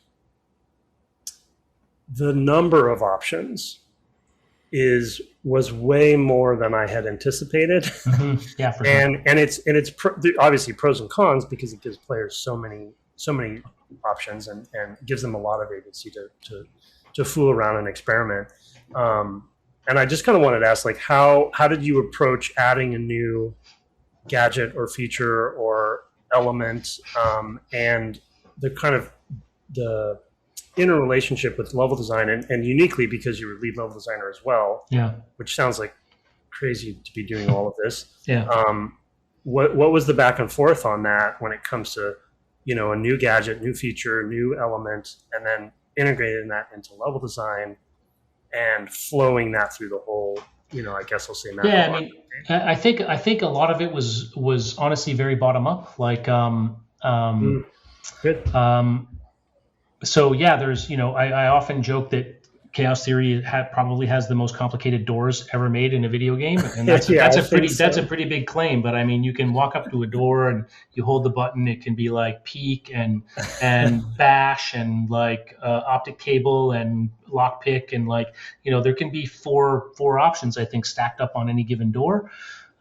[SPEAKER 2] the number of options was way more than I had anticipated.
[SPEAKER 3] Mm-hmm. Yeah, for sure.
[SPEAKER 2] and it's obviously pros and cons because it gives players so many options and gives them a lot of agency to fool around and experiment. And I just kind of wanted to ask, like, how did you approach adding a new gadget or feature or element, and the kind of the interrelationship with level design, and uniquely because you were lead level designer as well, which sounds like crazy to be doing all of this. What was the back and forth on that when it comes to a new gadget, new feature, new element, and then integrating that into level design and flowing that through the whole, I guess I'll say.
[SPEAKER 3] Yeah, I mean, I think a lot of it was honestly very bottom up. Like,
[SPEAKER 2] good.
[SPEAKER 3] So yeah, there's, I often joke that Chaos Theory probably has the most complicated doors ever made in a video game, and that's a pretty big claim. But I mean, you can walk up to a door and you hold the button. It can be like peek and bash and like optic cable and lockpick, and there can be four options, I think, stacked up on any given door.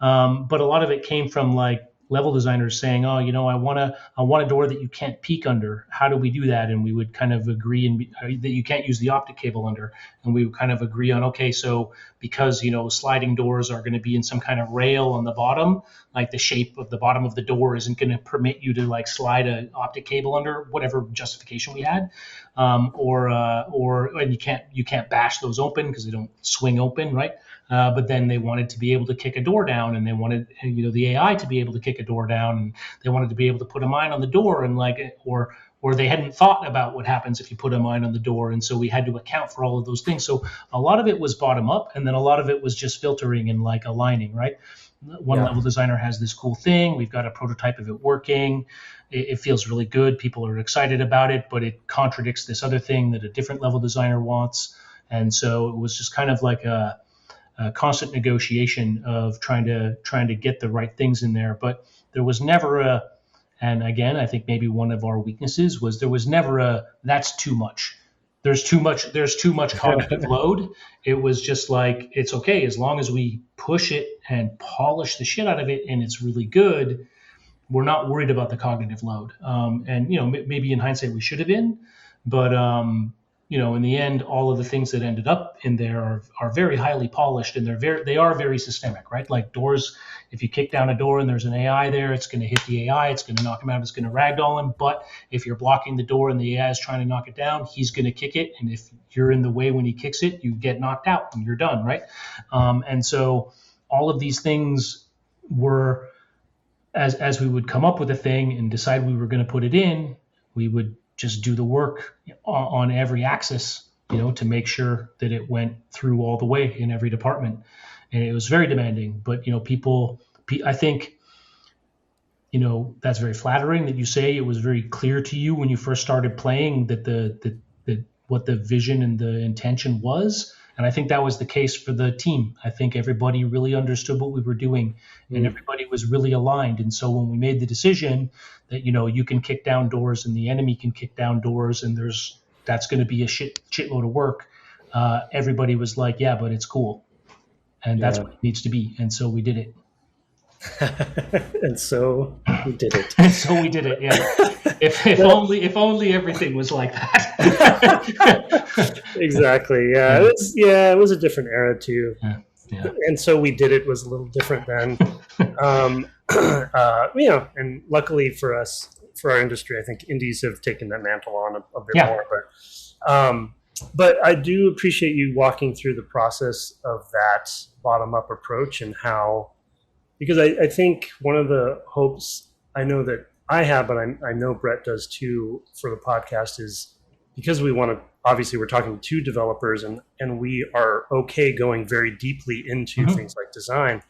[SPEAKER 3] But a lot of it came from like level designers saying, oh, I want a door that you can't peek under. How do we do that? And we would kind of agree that you can't use the optic cable under. And we would kind of agree on, okay, so because, sliding doors are going to be in some kind of rail on the bottom, like the shape of the bottom of the door isn't going to permit you to like slide an optic cable under, whatever justification we had. And you can't bash those open because they don't swing open, right? But then they wanted to be able to kick a door down, and they wanted the AI to be able to kick a door down, and they wanted to be able to put a mine on the door, and or they hadn't thought about what happens if you put a mine on the door, and so we had to account for all of those things. So a lot of it was bottom up, and then a lot of it was just filtering and like aligning, right? One level designer has this cool thing. We've got a prototype of it working. It feels really good. People are excited about it, but it contradicts this other thing that a different level designer wants. And so it was just kind of like constant negotiation of trying to get the right things in there. But there was never a, and again, I think maybe one of our weaknesses was there was never a that's too much. There's too much cognitive load. It was just like, it's okay as long as we push it and polish the shit out of it and it's really good. We're not worried about the cognitive load. And maybe in hindsight we should have been, but in the end, all of the things that ended up in there are very highly polished, and they are very systemic, right? Like doors, if you kick down a door and there's an AI there, it's going to hit the AI, it's going to knock him out, it's going to ragdoll him. But if you're blocking the door and the AI is trying to knock it down, he's going to kick it, and if you're in the way when he kicks it, you get knocked out and you're done, right? And so all of these things were, as we would come up with a thing and decide we were going to put it in, we would just do the work on every axis, to make sure that it went through all the way in every department. And it was very demanding, but, I think, that's very flattering that you say it was very clear to you when you first started playing that what the vision and the intention was. And I think that was the case for the team. I think everybody really understood what we were doing, and everybody was really aligned. And so when we made the decision that, you can kick down doors and the enemy can kick down doors, and that's going to be a shitload of work, everybody was like, yeah, but it's cool. And that's what it needs to be. And so we did it.
[SPEAKER 2] And so we did it.
[SPEAKER 3] And so we did it, yeah. If only everything was like that.
[SPEAKER 2] Exactly. Yeah. It was a different era too.
[SPEAKER 3] Yeah.
[SPEAKER 2] And so we did it was a little different then. And luckily for us, for our industry, I think indies have taken that mantle on a bit more. But I do appreciate you walking through the process of that bottom-up approach and how, because I think one of the hopes I know that I have, but I know Brett does too for the podcast, is because we want to, obviously we're talking to developers and we are okay going very deeply into things like design.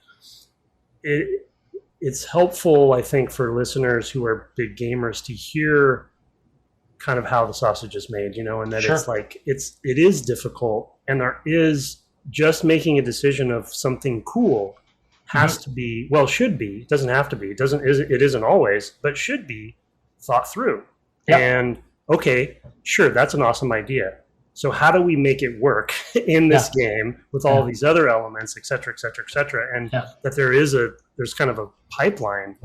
[SPEAKER 2] It's helpful, I think, for listeners who are big gamers to hear kind of how the sausage is made, and that it's like, it is difficult, and there is just making a decision of something cool has to be, should be, it doesn't have to be, it isn't always, but should be thought through. Yep. And okay, sure, that's an awesome idea. So how do we make it work in this game with all these other elements, et cetera, et cetera, et cetera, and that there's kind of a pipeline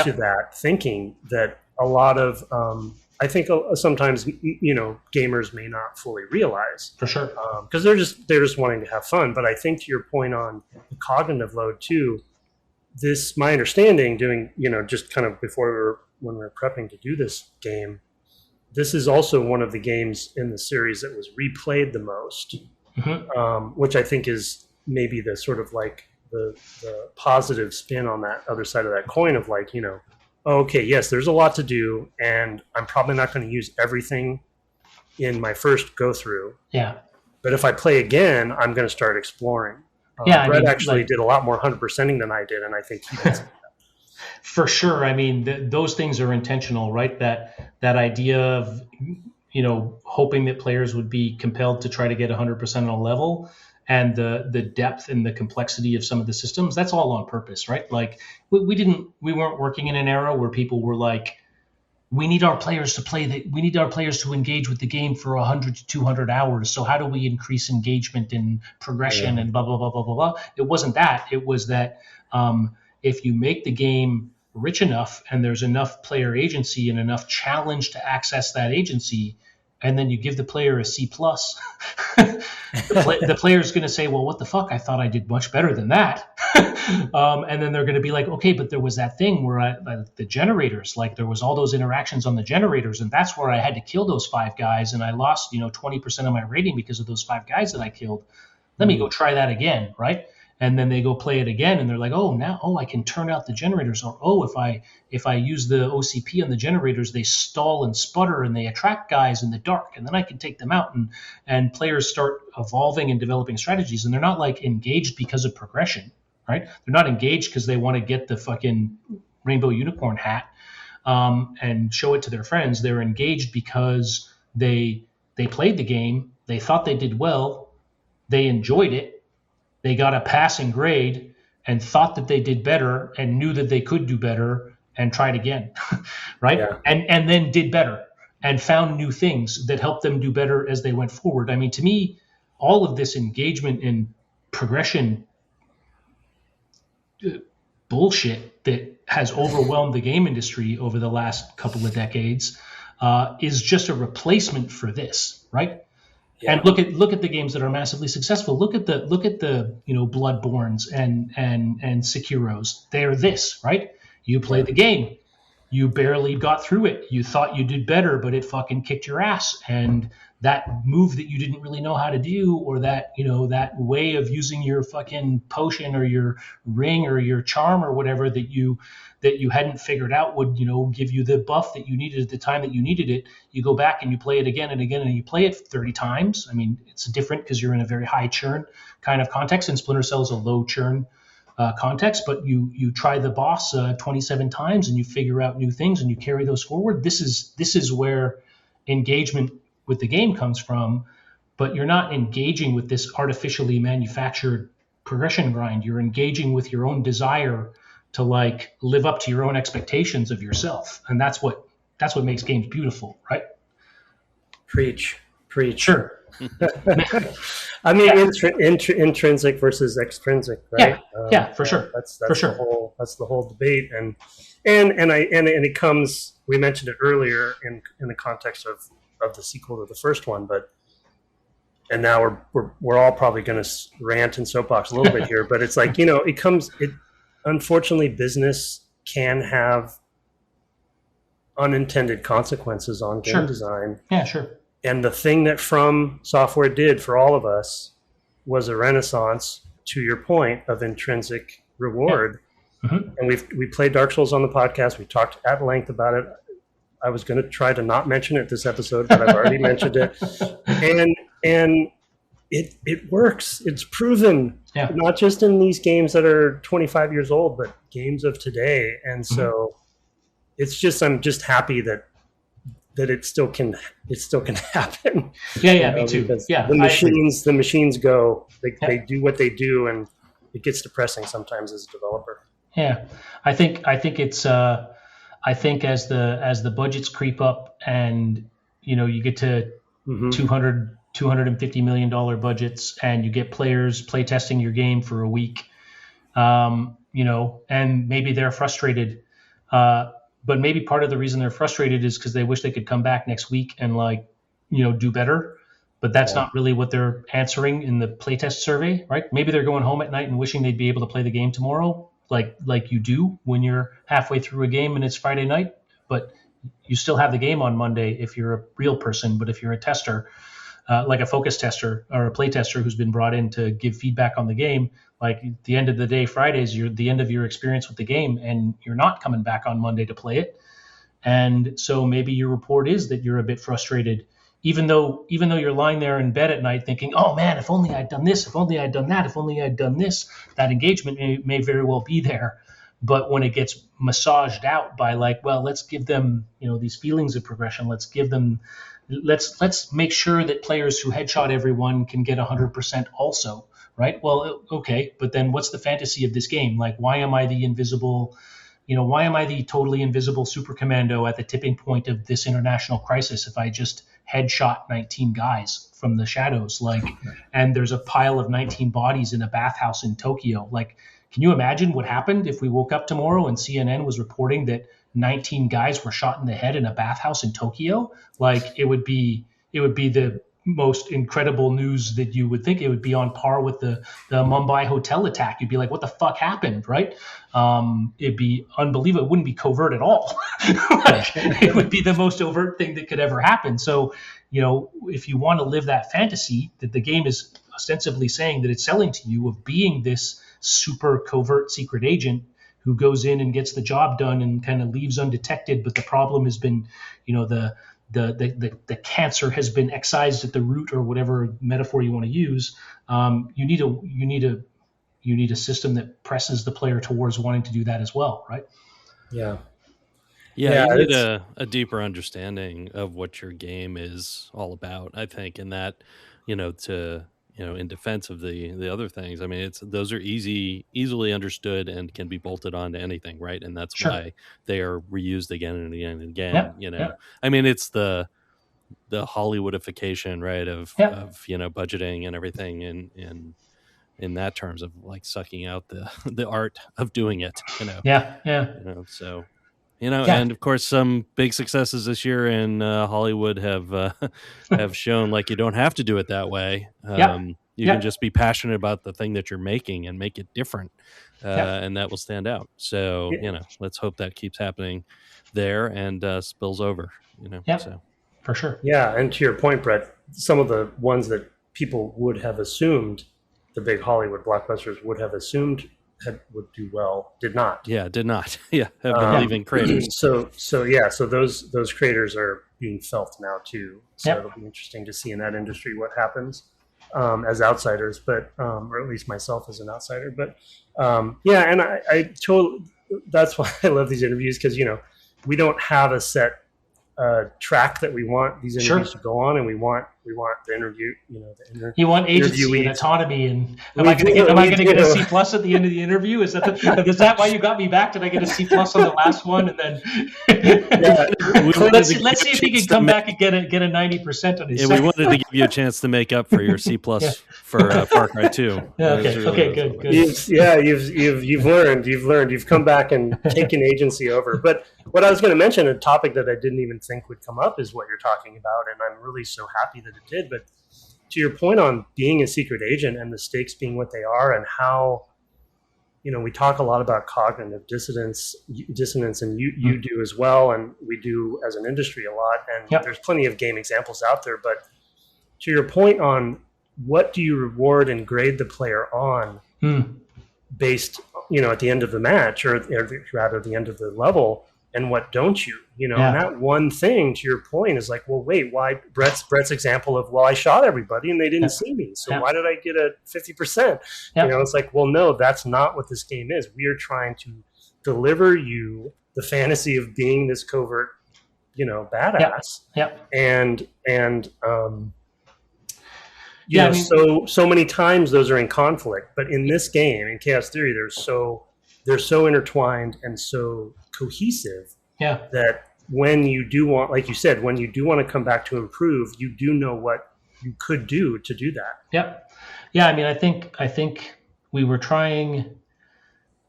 [SPEAKER 2] to that thinking that a lot of I think sometimes gamers may not fully realize,
[SPEAKER 3] for sure,
[SPEAKER 2] because they're just wanting to have fun. But I think to your point on the cognitive load too, my understanding doing just kind of when we were prepping to do this game, this is also one of the games in the series that was replayed the most, which I think is maybe the sort of like the positive spin on that other side of that coin of like, okay, yes, there's a lot to do, and I'm probably not going to use everything in my first go through.
[SPEAKER 3] Yeah.
[SPEAKER 2] But if I play again, I'm going to start exploring. Brett actually did a lot more 100%ing than I did, and I think he did.
[SPEAKER 3] For sure. I mean, those things are intentional, right? That idea of, hoping that players would be compelled to try to get 100% on a level, and the depth and the complexity of some of the systems, that's all on purpose, right? Like we weren't working in an era where people were like, we need our players to engage with the game for 100 to 200 hours. So how do we increase engagement and progression and blah, blah, blah, blah, blah, blah. It wasn't that. It was that if you make the game rich enough and there's enough player agency and enough challenge to access that agency, and then you give the player a C+, the player's going to say, well, what the fuck? I thought I did much better than that. And then they're going to be like, okay, but there was that thing where the generators, like there was all those interactions on the generators, and that's where I had to kill those 5 guys, and I lost 20% of my rating because of those 5 guys that I killed. Let me go try that again, right? And then they go play it again, and they're like, I can turn out the generators. Or, if I use the OCP on the generators, they stall and sputter, and they attract guys in the dark, and then I can take them out. And players start evolving and developing strategies, and they're not like engaged because of progression, right? They're not engaged because they want to get the fucking rainbow unicorn hat and show it to their friends. They're engaged because they played the game, they thought they did well, they enjoyed it, they got a passing grade and thought that they did better and knew that they could do better and tried again, right?
[SPEAKER 2] Yeah.
[SPEAKER 3] And then did better and found new things that helped them do better as they went forward. I mean, to me, all of this engagement and progression bullshit that has overwhelmed the game industry over the last couple of decades is just a replacement for this, right? Yeah. And look at the games that are massively successful. Look at the Bloodborns and Sekiros. They're this, right? You play the game, you barely got through it. You thought you did better, but it fucking kicked your ass. And that move that you didn't really know how to do, or that way of using your fucking potion or your ring or your charm or whatever that you hadn't figured out would, give you the buff that you needed at the time that you needed it. You go back and you play it again and again, and you play it 30 times. I mean, it's different because you're in a very high churn kind of context, and Splinter Cell is a low churn context, but you try the boss 27 times and you figure out new things and you carry those forward. This is where engagement with the game comes from, but you're not engaging with this artificially manufactured progression grind. You're engaging with your own desire to live up to your own expectations of yourself, and that's what makes games beautiful, right?
[SPEAKER 2] Preach.
[SPEAKER 3] Sure.
[SPEAKER 2] I mean, intrinsic versus extrinsic, right?
[SPEAKER 3] Yeah, for sure.
[SPEAKER 2] That's
[SPEAKER 3] for sure.
[SPEAKER 2] That's the whole debate, and it comes. We mentioned it earlier in the context of the sequel to the first one, and now we're all probably going to rant and soapbox a little bit here, but it's like, unfortunately, business can have unintended consequences on game design.
[SPEAKER 3] Yeah, sure.
[SPEAKER 2] And the thing that From Software did for all of us was a renaissance, to your point, of intrinsic reward. Yeah. Mm-hmm. And we played Dark Souls on the podcast. We talked at length about it. I was going to try to not mention it this episode, but I've already mentioned it. And it works. It's proven, not just in these games that are 25 years old, but games of today. And so I'm just happy that it still can happen.
[SPEAKER 3] Yeah, me too. Yeah,
[SPEAKER 2] the machines go. They do what they do, and it gets depressing sometimes as a developer.
[SPEAKER 3] Yeah, I think it's I think as the budgets creep up and you get to $250 million budgets, and you get players play testing your game for a week, and maybe they're frustrated. But maybe part of the reason they're frustrated is because they wish they could come back next week and do better. But that's not really what they're answering in the playtest survey, right? Maybe they're going home at night and wishing they'd be able to play the game tomorrow, like you do when you're halfway through a game and it's Friday night. But you still have the game on Monday if you're a real person. But if you're a tester, like a focus tester or a play tester who's been brought in to give feedback on the game, like at the end of the day, Fridays, you're the end of your experience with the game, and you're not coming back on Monday to play it. And so maybe your report is that you're a bit frustrated, even though you're lying there in bed at night thinking, oh man, if only I'd done this, if only I'd done that, if only I'd done this. That engagement may very well be there. But when it gets massaged out by let's give them, these feelings of progression, let's make sure that players who headshot everyone can get 100% also. Right. Well, okay. But then what's the fantasy of this game? Why am I the invisible, why am I the totally invisible super commando at the tipping point of this international crisis if I just headshot 19 guys from the shadows? And there's a pile of 19 bodies in a bathhouse in Tokyo. Can you imagine what happened if we woke up tomorrow and CNN was reporting that 19 guys were shot in the head in a bathhouse in Tokyo? It would be the most incredible news that you would think. It would be on par with the Mumbai hotel attack. You'd be like, what the fuck happened, right? It'd be unbelievable. It wouldn't be covert at all. It would be the most overt thing that could ever happen. So, if you want to live that fantasy that the game is ostensibly saying that it's selling to you of being this super covert secret agent who goes in and gets the job done and kind of leaves undetected, but the problem has been, the cancer has been excised at the root, or whatever metaphor you want to use. You need a system that presses the player towards wanting to do that as well, right?
[SPEAKER 1] Yeah, you need a deeper understanding of what your game is all about, I think, and that, to in defense of the other things, I mean, those are easily understood and can be bolted onto anything, right? And that's
[SPEAKER 3] Sure.
[SPEAKER 1] why they are reused again and again and again.
[SPEAKER 3] Yeah.
[SPEAKER 1] I mean, it's the Hollywoodification, right, of
[SPEAKER 3] Yeah.
[SPEAKER 1] budgeting and everything, in that terms of like sucking out the art of doing it.
[SPEAKER 3] Yeah.
[SPEAKER 1] So. And of course, some big successes this year in Hollywood have shown like you don't have to do it that way. You can just be passionate about the thing that you're making and make it different, and that will stand out. So let's hope that keeps happening there and spills over. So
[SPEAKER 3] for sure.
[SPEAKER 2] Yeah, and to your point, Brett, some of the ones that people would have assumed, the big Hollywood blockbusters would have assumed would do well, did not.
[SPEAKER 1] Yeah, did not. Yeah, have been leaving craters.
[SPEAKER 2] So those craters are being felt now too. So it'll be interesting to see in that industry what happens as outsiders, but or at least myself as an outsider. But and I totally. That's why I love these interviews, because we don't have a set track that we want these interviews to go on, and we want the interview,
[SPEAKER 3] you want agency and autonomy. And am I going to get a C+ at the end of the interview? Is that why you got me back? Did I get a C+ on the last one? And then let's see if he can come back and get a 90% on his.
[SPEAKER 1] Yeah, we wanted to give you a chance to make up for your C+ for Far Cry 2.
[SPEAKER 3] Yeah, okay, good.
[SPEAKER 2] You've learned. You've come back and taken agency over. But what I was going to mention, a topic that I didn't even think would come up, is what you're talking about, and I'm really so happy that it did. But to your point on being a secret agent and the stakes being what they are, and how we talk a lot about cognitive dissonance, and you do as well, and we do as an industry a lot. And there's plenty of game examples out there. But to your point on what do you reward and grade the player on based, at the end of the match, or rather the end of the level, and what don't you? And that one thing, to your point, is like, well, wait, why? Brett's example of, well, I shot everybody and they didn't see me, so why did I get a 50%? It's like, well, no, that's not what this game is. We are trying to deliver you the fantasy of being this covert, badass. So many times those are in conflict, but in this game, in Chaos Theory, they're so intertwined and so cohesive that when you do want, like you said, when you do want to come back to improve, you do know what you could do to do that.
[SPEAKER 3] I mean, I think we were trying.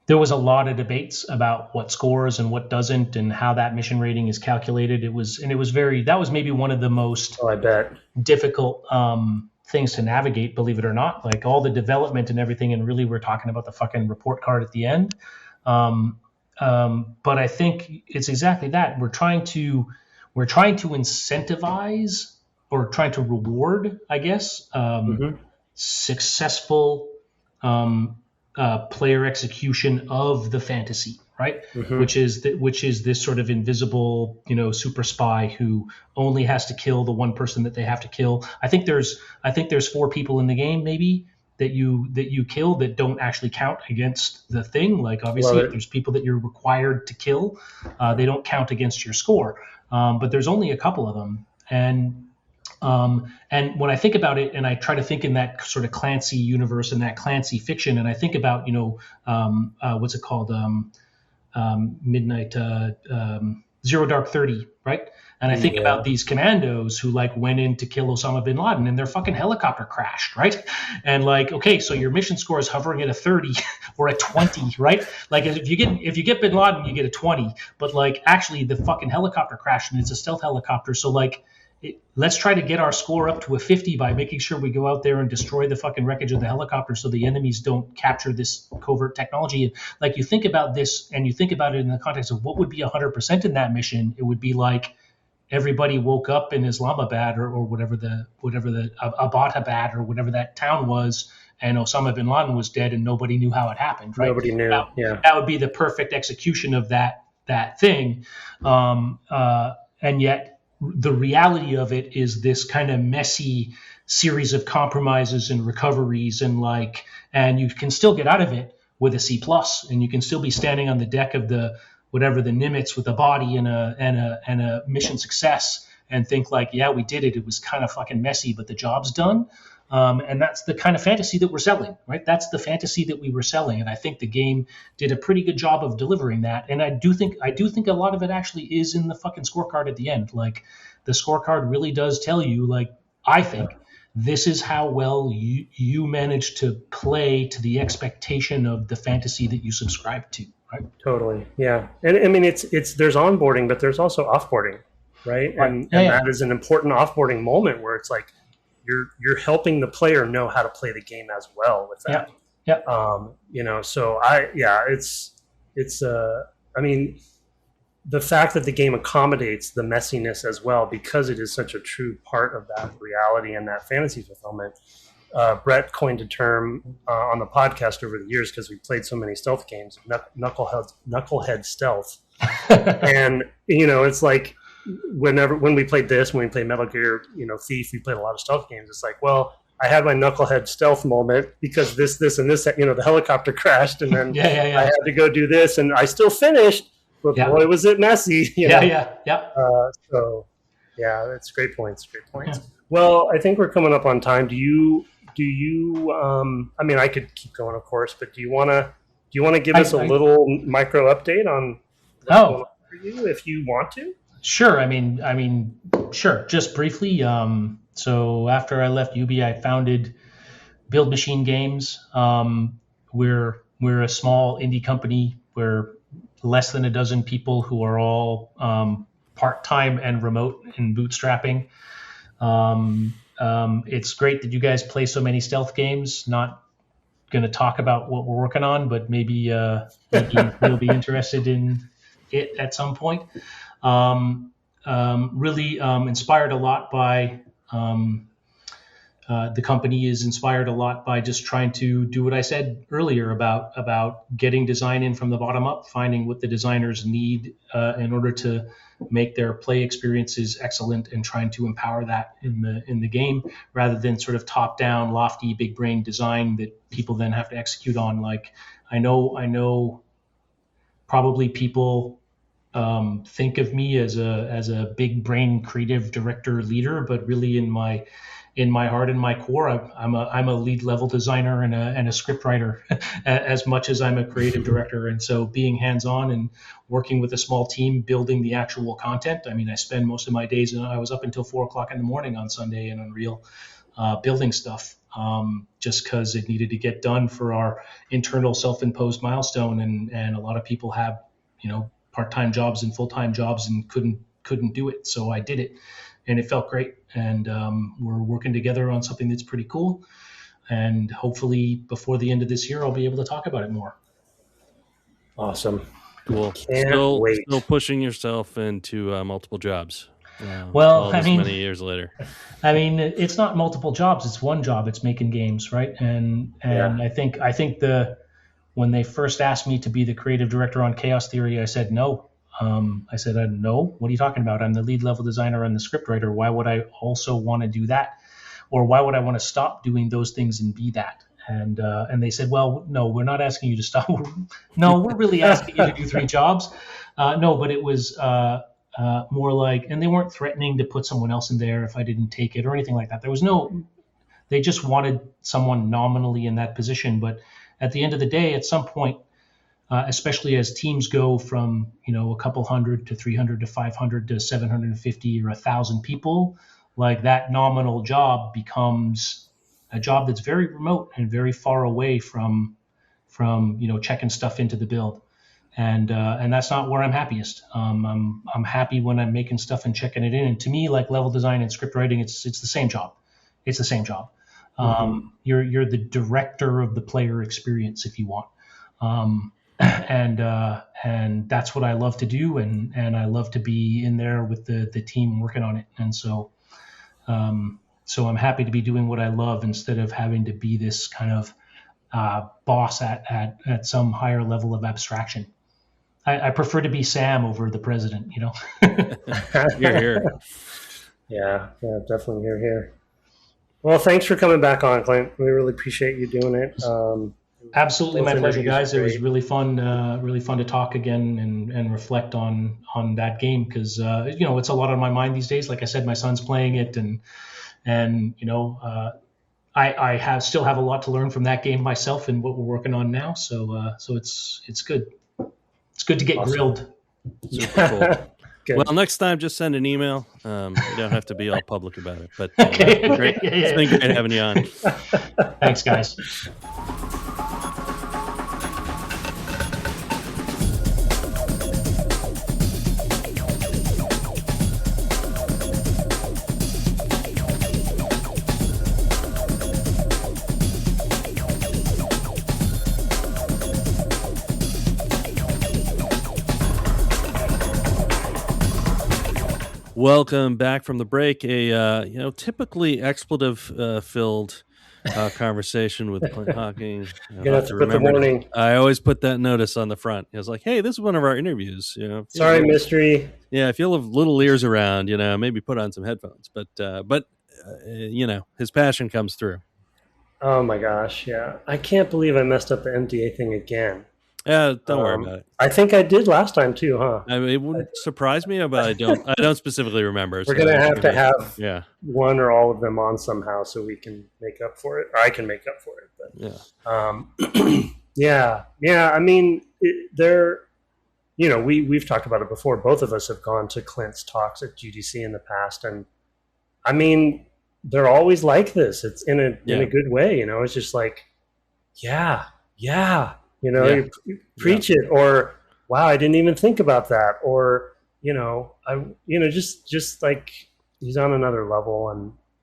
[SPEAKER 3] There was a lot of debates about what scores and what doesn't, and how that mission rating is calculated. That was maybe one of the most difficult things to navigate, believe it or not. Like all the development and everything, and really we're talking about the fucking report card at the end. But I think it's exactly that. We're trying to incentivize, or trying to reward, I guess, successful player execution of the fantasy, right? Which is this sort of invisible, super spy who only has to kill the one person that they have to kill. I think there's 4 people in the game, maybe, that you kill that don't actually count against the thing. Like, obviously, if there's people that you're required to kill, they don't count against your score. But there's only a couple of them. And when I think about it, and I try to think in that sort of Clancy universe and that Clancy fiction, and I think about, what's it called? Midnight, Zero Dark 30, right? And I think about these commandos who went in to kill Osama bin Laden, and their fucking helicopter crashed, right? And okay, so your mission score is hovering at a 30 or a 20, right? Like if you get bin Laden, you get a 20, but actually the fucking helicopter crashed, and it's a stealth helicopter. So let's try to get our score up to a 50 by making sure we go out there and destroy the fucking wreckage of the helicopter, so the enemies don't capture this covert technology. And you think about this, and you think about it in the context of what would be 100% in that mission. It would be everybody woke up in Islamabad or whatever the Abbottabad or whatever that town was, and Osama bin Laden was dead, and nobody knew how it happened, right?
[SPEAKER 2] Nobody knew.
[SPEAKER 3] That would be the perfect execution of that thing. And yet the reality of it is this kind of messy series of compromises and recoveries, and you can still get out of it with a C+, and you can still be standing on the deck of the Nimitz with a body and a mission success, and think yeah, we did it. It was kind of fucking messy, but the job's done. And that's the kind of fantasy that we're selling, right? That's the fantasy that we were selling, and I think the game did a pretty good job of delivering that. And I do think a lot of it actually is in the fucking scorecard at the end. Like, the scorecard really does tell you, like, I think this is how well you manage to play to the expectation of the fantasy that you subscribe to, right?
[SPEAKER 2] Totally, yeah. And I mean, it's there's onboarding, but there's also offboarding, right? And that is an important offboarding moment where it's like you're helping the player know how to play the game as well with that. So I mean, the fact that the game accommodates the messiness as well, because it is such a true part of that reality and that fantasy fulfillment. Brett coined a term on the podcast over the years, because we played so many stealth games, knucklehead stealth. And, it's like when we played this, when we played Metal Gear, Thief, we played a lot of stealth games. It's like, well, I had my knucklehead stealth moment because this and this, the helicopter crashed, and then I had to go do this, and I still finished. But boy, was it messy. So, that's great points. Yeah. Well, I think we're coming up on time. Do you? I mean, I could keep going, of course, but do you want to give us a little micro update on what's going on for you, if you want to?
[SPEAKER 3] Sure. I mean, sure. Just briefly. So after I left UB, I founded Build Machine Games. We're a small indie company. We're less than a dozen people who are all part-time and remote and bootstrapping. It's great that you guys play so many stealth games. Not going to talk about what we're working on, but maybe you'll be interested in it at some point. Really inspired a lot by the company is inspired a lot by just trying to do what I said earlier about getting design in from the bottom up, finding what the designers need in order to make their play experiences excellent, and trying to empower that in the game, rather than sort of top down, lofty, big brain design that people then have to execute on. Like, I know probably people think of me as a big brain creative director leader, but really in my heart and my core, I'm a lead level designer and a script writer as much as I'm a creative director. And so being hands-on and working with a small team, building the actual content. I mean, I spend most of my days, I was up until 4:00 in the morning on Sunday in Unreal building stuff, just because it needed to get done for our internal self-imposed milestone. And a lot of people have, part-time jobs and full-time jobs and couldn't do it. So I did it. And it felt great. And we're working together on something that's pretty cool. And hopefully before the end of this year, I'll be able to talk about it more.
[SPEAKER 2] Awesome.
[SPEAKER 1] Cool. Still pushing yourself into multiple jobs.
[SPEAKER 3] Many
[SPEAKER 1] years later.
[SPEAKER 3] I mean, it's not multiple jobs. It's one job. It's making games, right? And I think when they first asked me to be the creative director on Chaos Theory, I said no. I said, no, what are you talking about? I'm the lead level designer and the script writer. Why would I also want to do that? Or why would I want to stop doing those things and be that? And they said, well, no, we're not asking you to stop. No, we're really asking you to do 3 jobs. No, but it was more like, and they weren't threatening to put someone else in there if I didn't take it or anything like that. They just wanted someone nominally in that position. But at the end of the day, at some point, especially as teams go from, a couple hundred to 300 to 500 to 750 or 1,000 people, like that nominal job becomes a job that's very remote and very far away from checking stuff into the build. And that's not where I'm happiest. I'm happy when I'm making stuff and checking it in. And to me, like level design and script writing, it's the same job. It's the same job. You're the director of the player experience, if you want. And that's what I love to do, and I love to be in there with the team working on it. And so I'm happy to be doing what I love instead of having to be this kind of boss at some higher level of abstraction. I prefer to be Sam over the president,
[SPEAKER 1] You're here.
[SPEAKER 2] Yeah, definitely here. Well, thanks for coming back on, Clint. We really appreciate you doing it.
[SPEAKER 3] Absolutely, my pleasure, guys. It was really fun to talk again and reflect on that game, because it's a lot on my mind these days. Like I said, my son's playing it, and still have a lot to learn from that game myself and what we're working on now. So it's good. It's good to get grilled.
[SPEAKER 1] Super cool.
[SPEAKER 2] Good.
[SPEAKER 1] Well, next time, just send an email. You don't have to be all public about it. But
[SPEAKER 3] Okay.
[SPEAKER 1] great. It's been great having you on.
[SPEAKER 3] Thanks, guys.
[SPEAKER 1] Welcome back from the break. A typically expletive filled conversation with Clint Hocking.
[SPEAKER 2] You're gonna have to put the warning.
[SPEAKER 1] I always put that notice on the front. I was like, "Hey, this is one of our interviews."
[SPEAKER 2] Sorry, mystery.
[SPEAKER 1] Yeah, if you'll have little ears around, maybe put on some headphones. But his passion comes through.
[SPEAKER 2] Oh my gosh, yeah. I can't believe I messed up the MDA thing again.
[SPEAKER 1] Yeah, don't worry about it.
[SPEAKER 2] I think I did last time too, huh?
[SPEAKER 1] I mean, it wouldn't surprise me, but I don't specifically remember.
[SPEAKER 2] We're gonna have to have one or all of them on somehow so we can make up for it. Or I can make up for it. But yeah. I mean, we've talked about it before. Both of us have gone to Clint's talks at GDC in the past, and I mean, they're always like this. It's in a good way, It's just like, yeah. You preach it, or wow, I didn't even think about that, or just like he's on another level,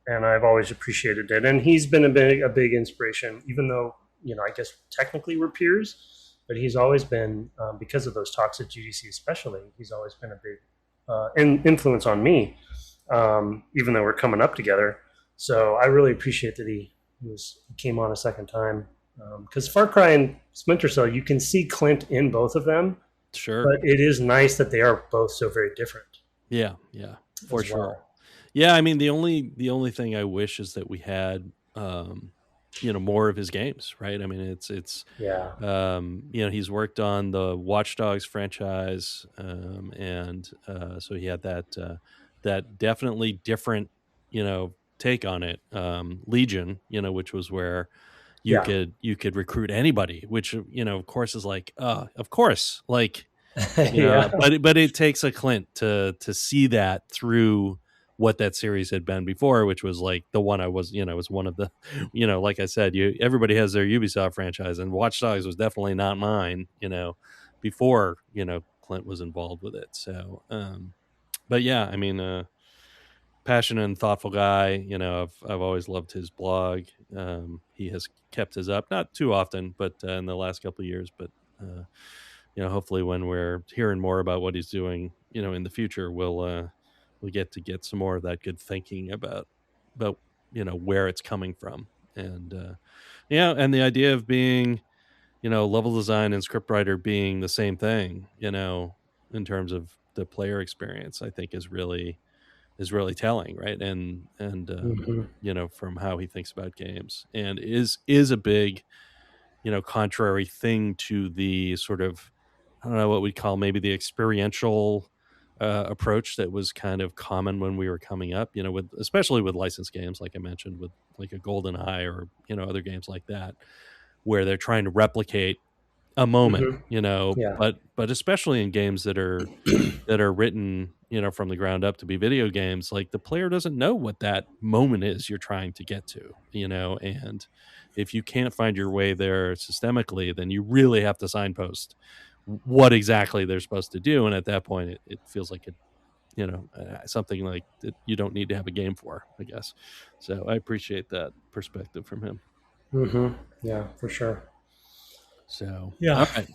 [SPEAKER 2] and I've always appreciated it, and he's been a big inspiration, even though I guess technically we're peers, but he's always been because of those talks at GDC especially, he's always been a big influence on me, even though we're coming up together. So I really appreciate that he came on a second time. Because Far Cry and Splinter Cell, you can see Clint in both of them.
[SPEAKER 1] Sure.
[SPEAKER 2] But it is nice that they are both so very different.
[SPEAKER 1] Yeah, for sure. Well. Yeah, I mean, the only thing I wish is that we had, more of his games, right? I mean, it's he's worked on the Watch Dogs franchise, and so he had that definitely different, take on it. Legion, which was where you could recruit anybody, which of course is like of course, like but it takes a Clint to see that through what that series had been before, which was like the one I was was one of the like I said, everybody has their Ubisoft franchise, and Watch Dogs was definitely not mine before Clint was involved with it. So but yeah, I mean passionate and thoughtful guy. I've always loved his blog. He has kept his up, not too often, but in the last couple of years. But hopefully, when we're hearing more about what he's doing, in the future, we'll get some more of that good thinking about where it's coming from, and and the idea of being, level design and scriptwriter being the same thing, in terms of the player experience, I think is really telling, right? And from how he thinks about games, and is a big contrary thing to the sort of, I don't know what we'd call maybe the experiential approach that was kind of common when we were coming up, especially with licensed games, like I mentioned, with like a GoldenEye or other games like that, where they're trying to replicate a moment, but especially in games that are written from the ground up to be video games, like the player doesn't know what that moment is you're trying to get to, and if you can't find your way there systemically, then you really have to signpost what exactly they're supposed to do, and at that point it feels like something like that you don't need to have a game for, I guess. So I appreciate that perspective from him.
[SPEAKER 2] Yeah, for sure.
[SPEAKER 1] So yeah. All right.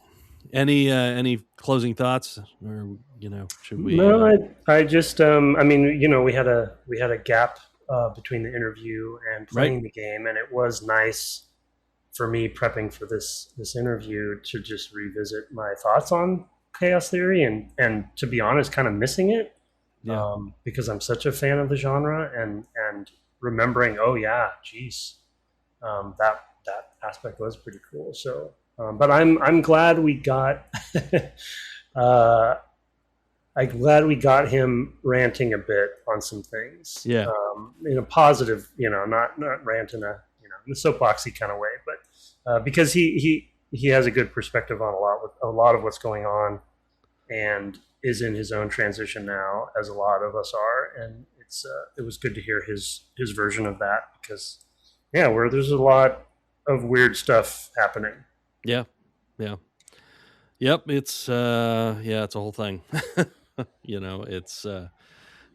[SPEAKER 1] Any closing thoughts, or should we?
[SPEAKER 2] No, I just I mean, we had a gap between the interview and playing the game, and it was nice for me prepping for this interview to just revisit my thoughts on chaos theory, and to be honest, kind of missing it because I'm such a fan of the genre, and remembering, that aspect was pretty cool. So. But I'm glad we got I'm glad we got him ranting a bit on some things.
[SPEAKER 1] Yeah.
[SPEAKER 2] In a positive, not rant in a in a soapboxy kind of way, but because he has a good perspective on a lot of what's going on, and is in his own transition now, as a lot of us are, and it was good to hear his version of that, because where there's a lot of weird stuff happening.
[SPEAKER 1] Yeah. Yep. It's it's a whole thing. It's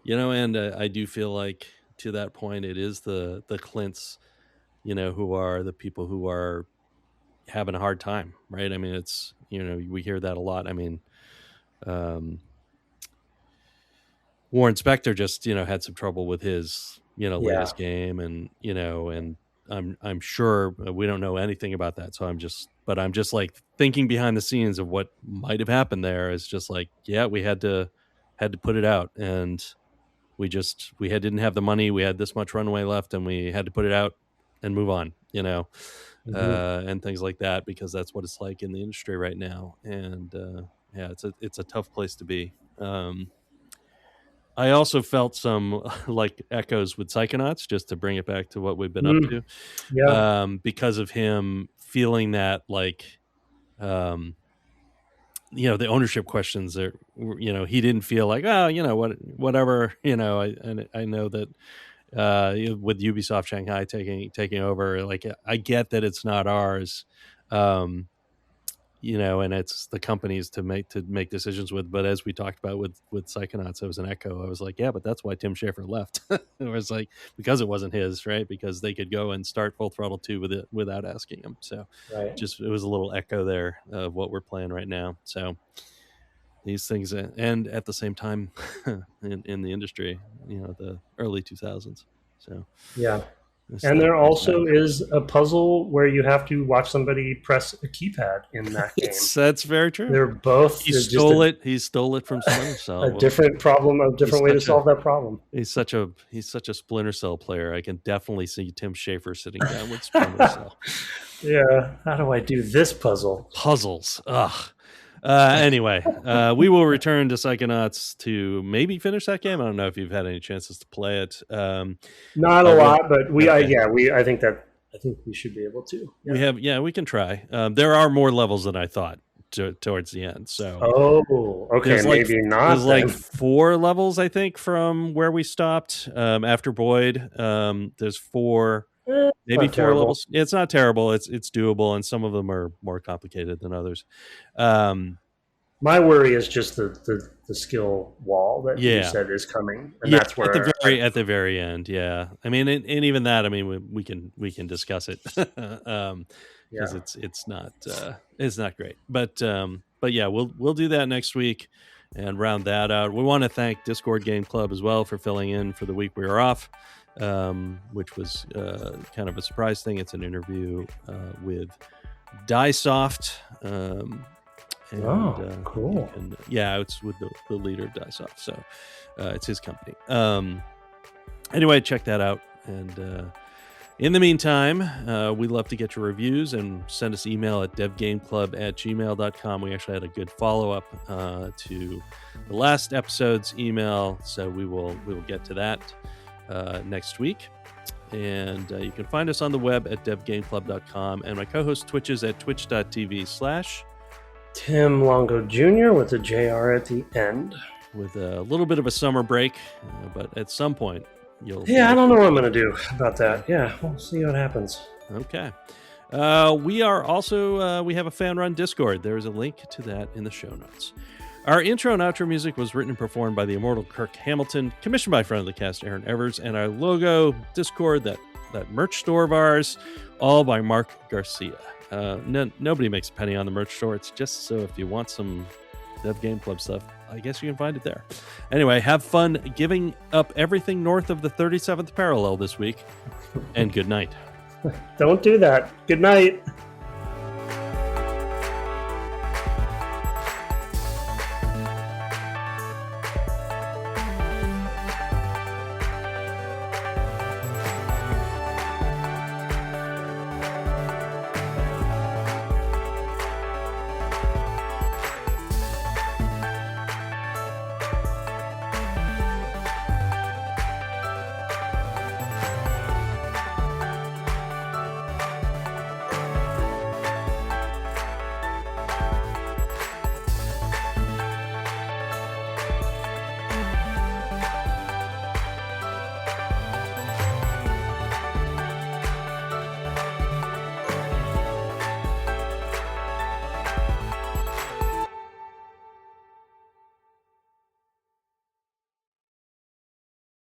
[SPEAKER 1] and I do feel like, to that point, it is the Clints, who are the people who are having a hard time, right? I mean, it's, we hear that a lot. I mean, Warren Spector just, had some trouble with his, latest game, and, and I'm sure we don't know anything about that. So I'm just like thinking behind the scenes of what might have happened there. Is just like, we had to put it out, and we didn't have the money. We had this much runway left, and we had to put it out and move on, and things like that, because that's what it's like in the industry right now. And it's a tough place to be. I also felt some like echoes with Psychonauts, just to bring it back to what we've been up to.
[SPEAKER 2] Yeah.
[SPEAKER 1] Because of him feeling that, like, the ownership questions are, he didn't feel like, whatever, I know that with Ubisoft Shanghai taking over, like, I get that it's not ours, and it's the companies to make decisions with. But as we talked about with Psychonauts, it was an echo. I was like, but that's why Tim Schafer left. It was like, because it wasn't his, right? Because they could go and start Full Throttle 2 with it without asking him. So it was a little echo there of what we're playing right now. So these things, and at the same time, in the industry, the early 2000s. So
[SPEAKER 2] and there also is a puzzle where you have to watch somebody press a keypad in that game.
[SPEAKER 1] That's very true.
[SPEAKER 2] They're both.
[SPEAKER 1] He stole it from Splinter Cell.
[SPEAKER 2] A different problem, a different way to solve that problem.
[SPEAKER 1] He's such a Splinter Cell player. I can definitely see Tim Schafer sitting down with Splinter Cell.
[SPEAKER 2] Yeah. How do I do this puzzle?
[SPEAKER 1] Puzzles. Ugh. Anyway, we will return to Psychonauts to maybe finish that game. I don't know if you've had any chances to play it.
[SPEAKER 2] Not a lot, but I think we should be able to. Yeah.
[SPEAKER 1] We can try. There are more levels than I thought towards the end. So
[SPEAKER 2] okay, maybe not.
[SPEAKER 1] There's like 4 levels, I think, from where we stopped after Boyd. There's 4. Maybe 4 levels. It's not terrible. It's doable, and some of them are more complicated than others.
[SPEAKER 2] My worry is just the skill wall that you said is coming, and that's where
[SPEAKER 1] at the very end. Yeah, I mean, and even that. I mean, we can discuss it because it's not great. But we'll do that next week and round that out. We want to thank Discord Game Club as well for filling in for the week we were off. Which was kind of a surprise thing. It's an interview with Diesoft.
[SPEAKER 2] Cool.
[SPEAKER 1] It's with the leader of Diesoft. So it's his company. Anyway, check that out. And in the meantime, we'd love to get your reviews, and send us email at devgameclub@gmail.com. We actually had a good follow-up to the last episode's email, so we will get to that next week. And you can find us on the web at devgameclub.com, and my co-host Twitch is at twitch.tv/
[SPEAKER 2] Tim Longo Jr. with a JR at the end.
[SPEAKER 1] With a little bit of a summer break, but at some point you'll...
[SPEAKER 2] I don't know what I'm going to do about that. We'll see what happens.
[SPEAKER 1] Okay. We are also... we have a fan-run Discord. There is a link to that in the show notes. Our intro and outro music was written and performed by the immortal Kirk Hamilton, commissioned by friend of the cast Aaron Evers, and our logo, Discord, that merch store of ours, all by Mark Garcia. Nobody makes a penny on the merch store. It's just so if you want some Dev Game Club stuff, I guess you can find it there. Anyway, have fun giving up everything north of the 37th parallel this week, and good night.
[SPEAKER 2] Don't do that. Good night.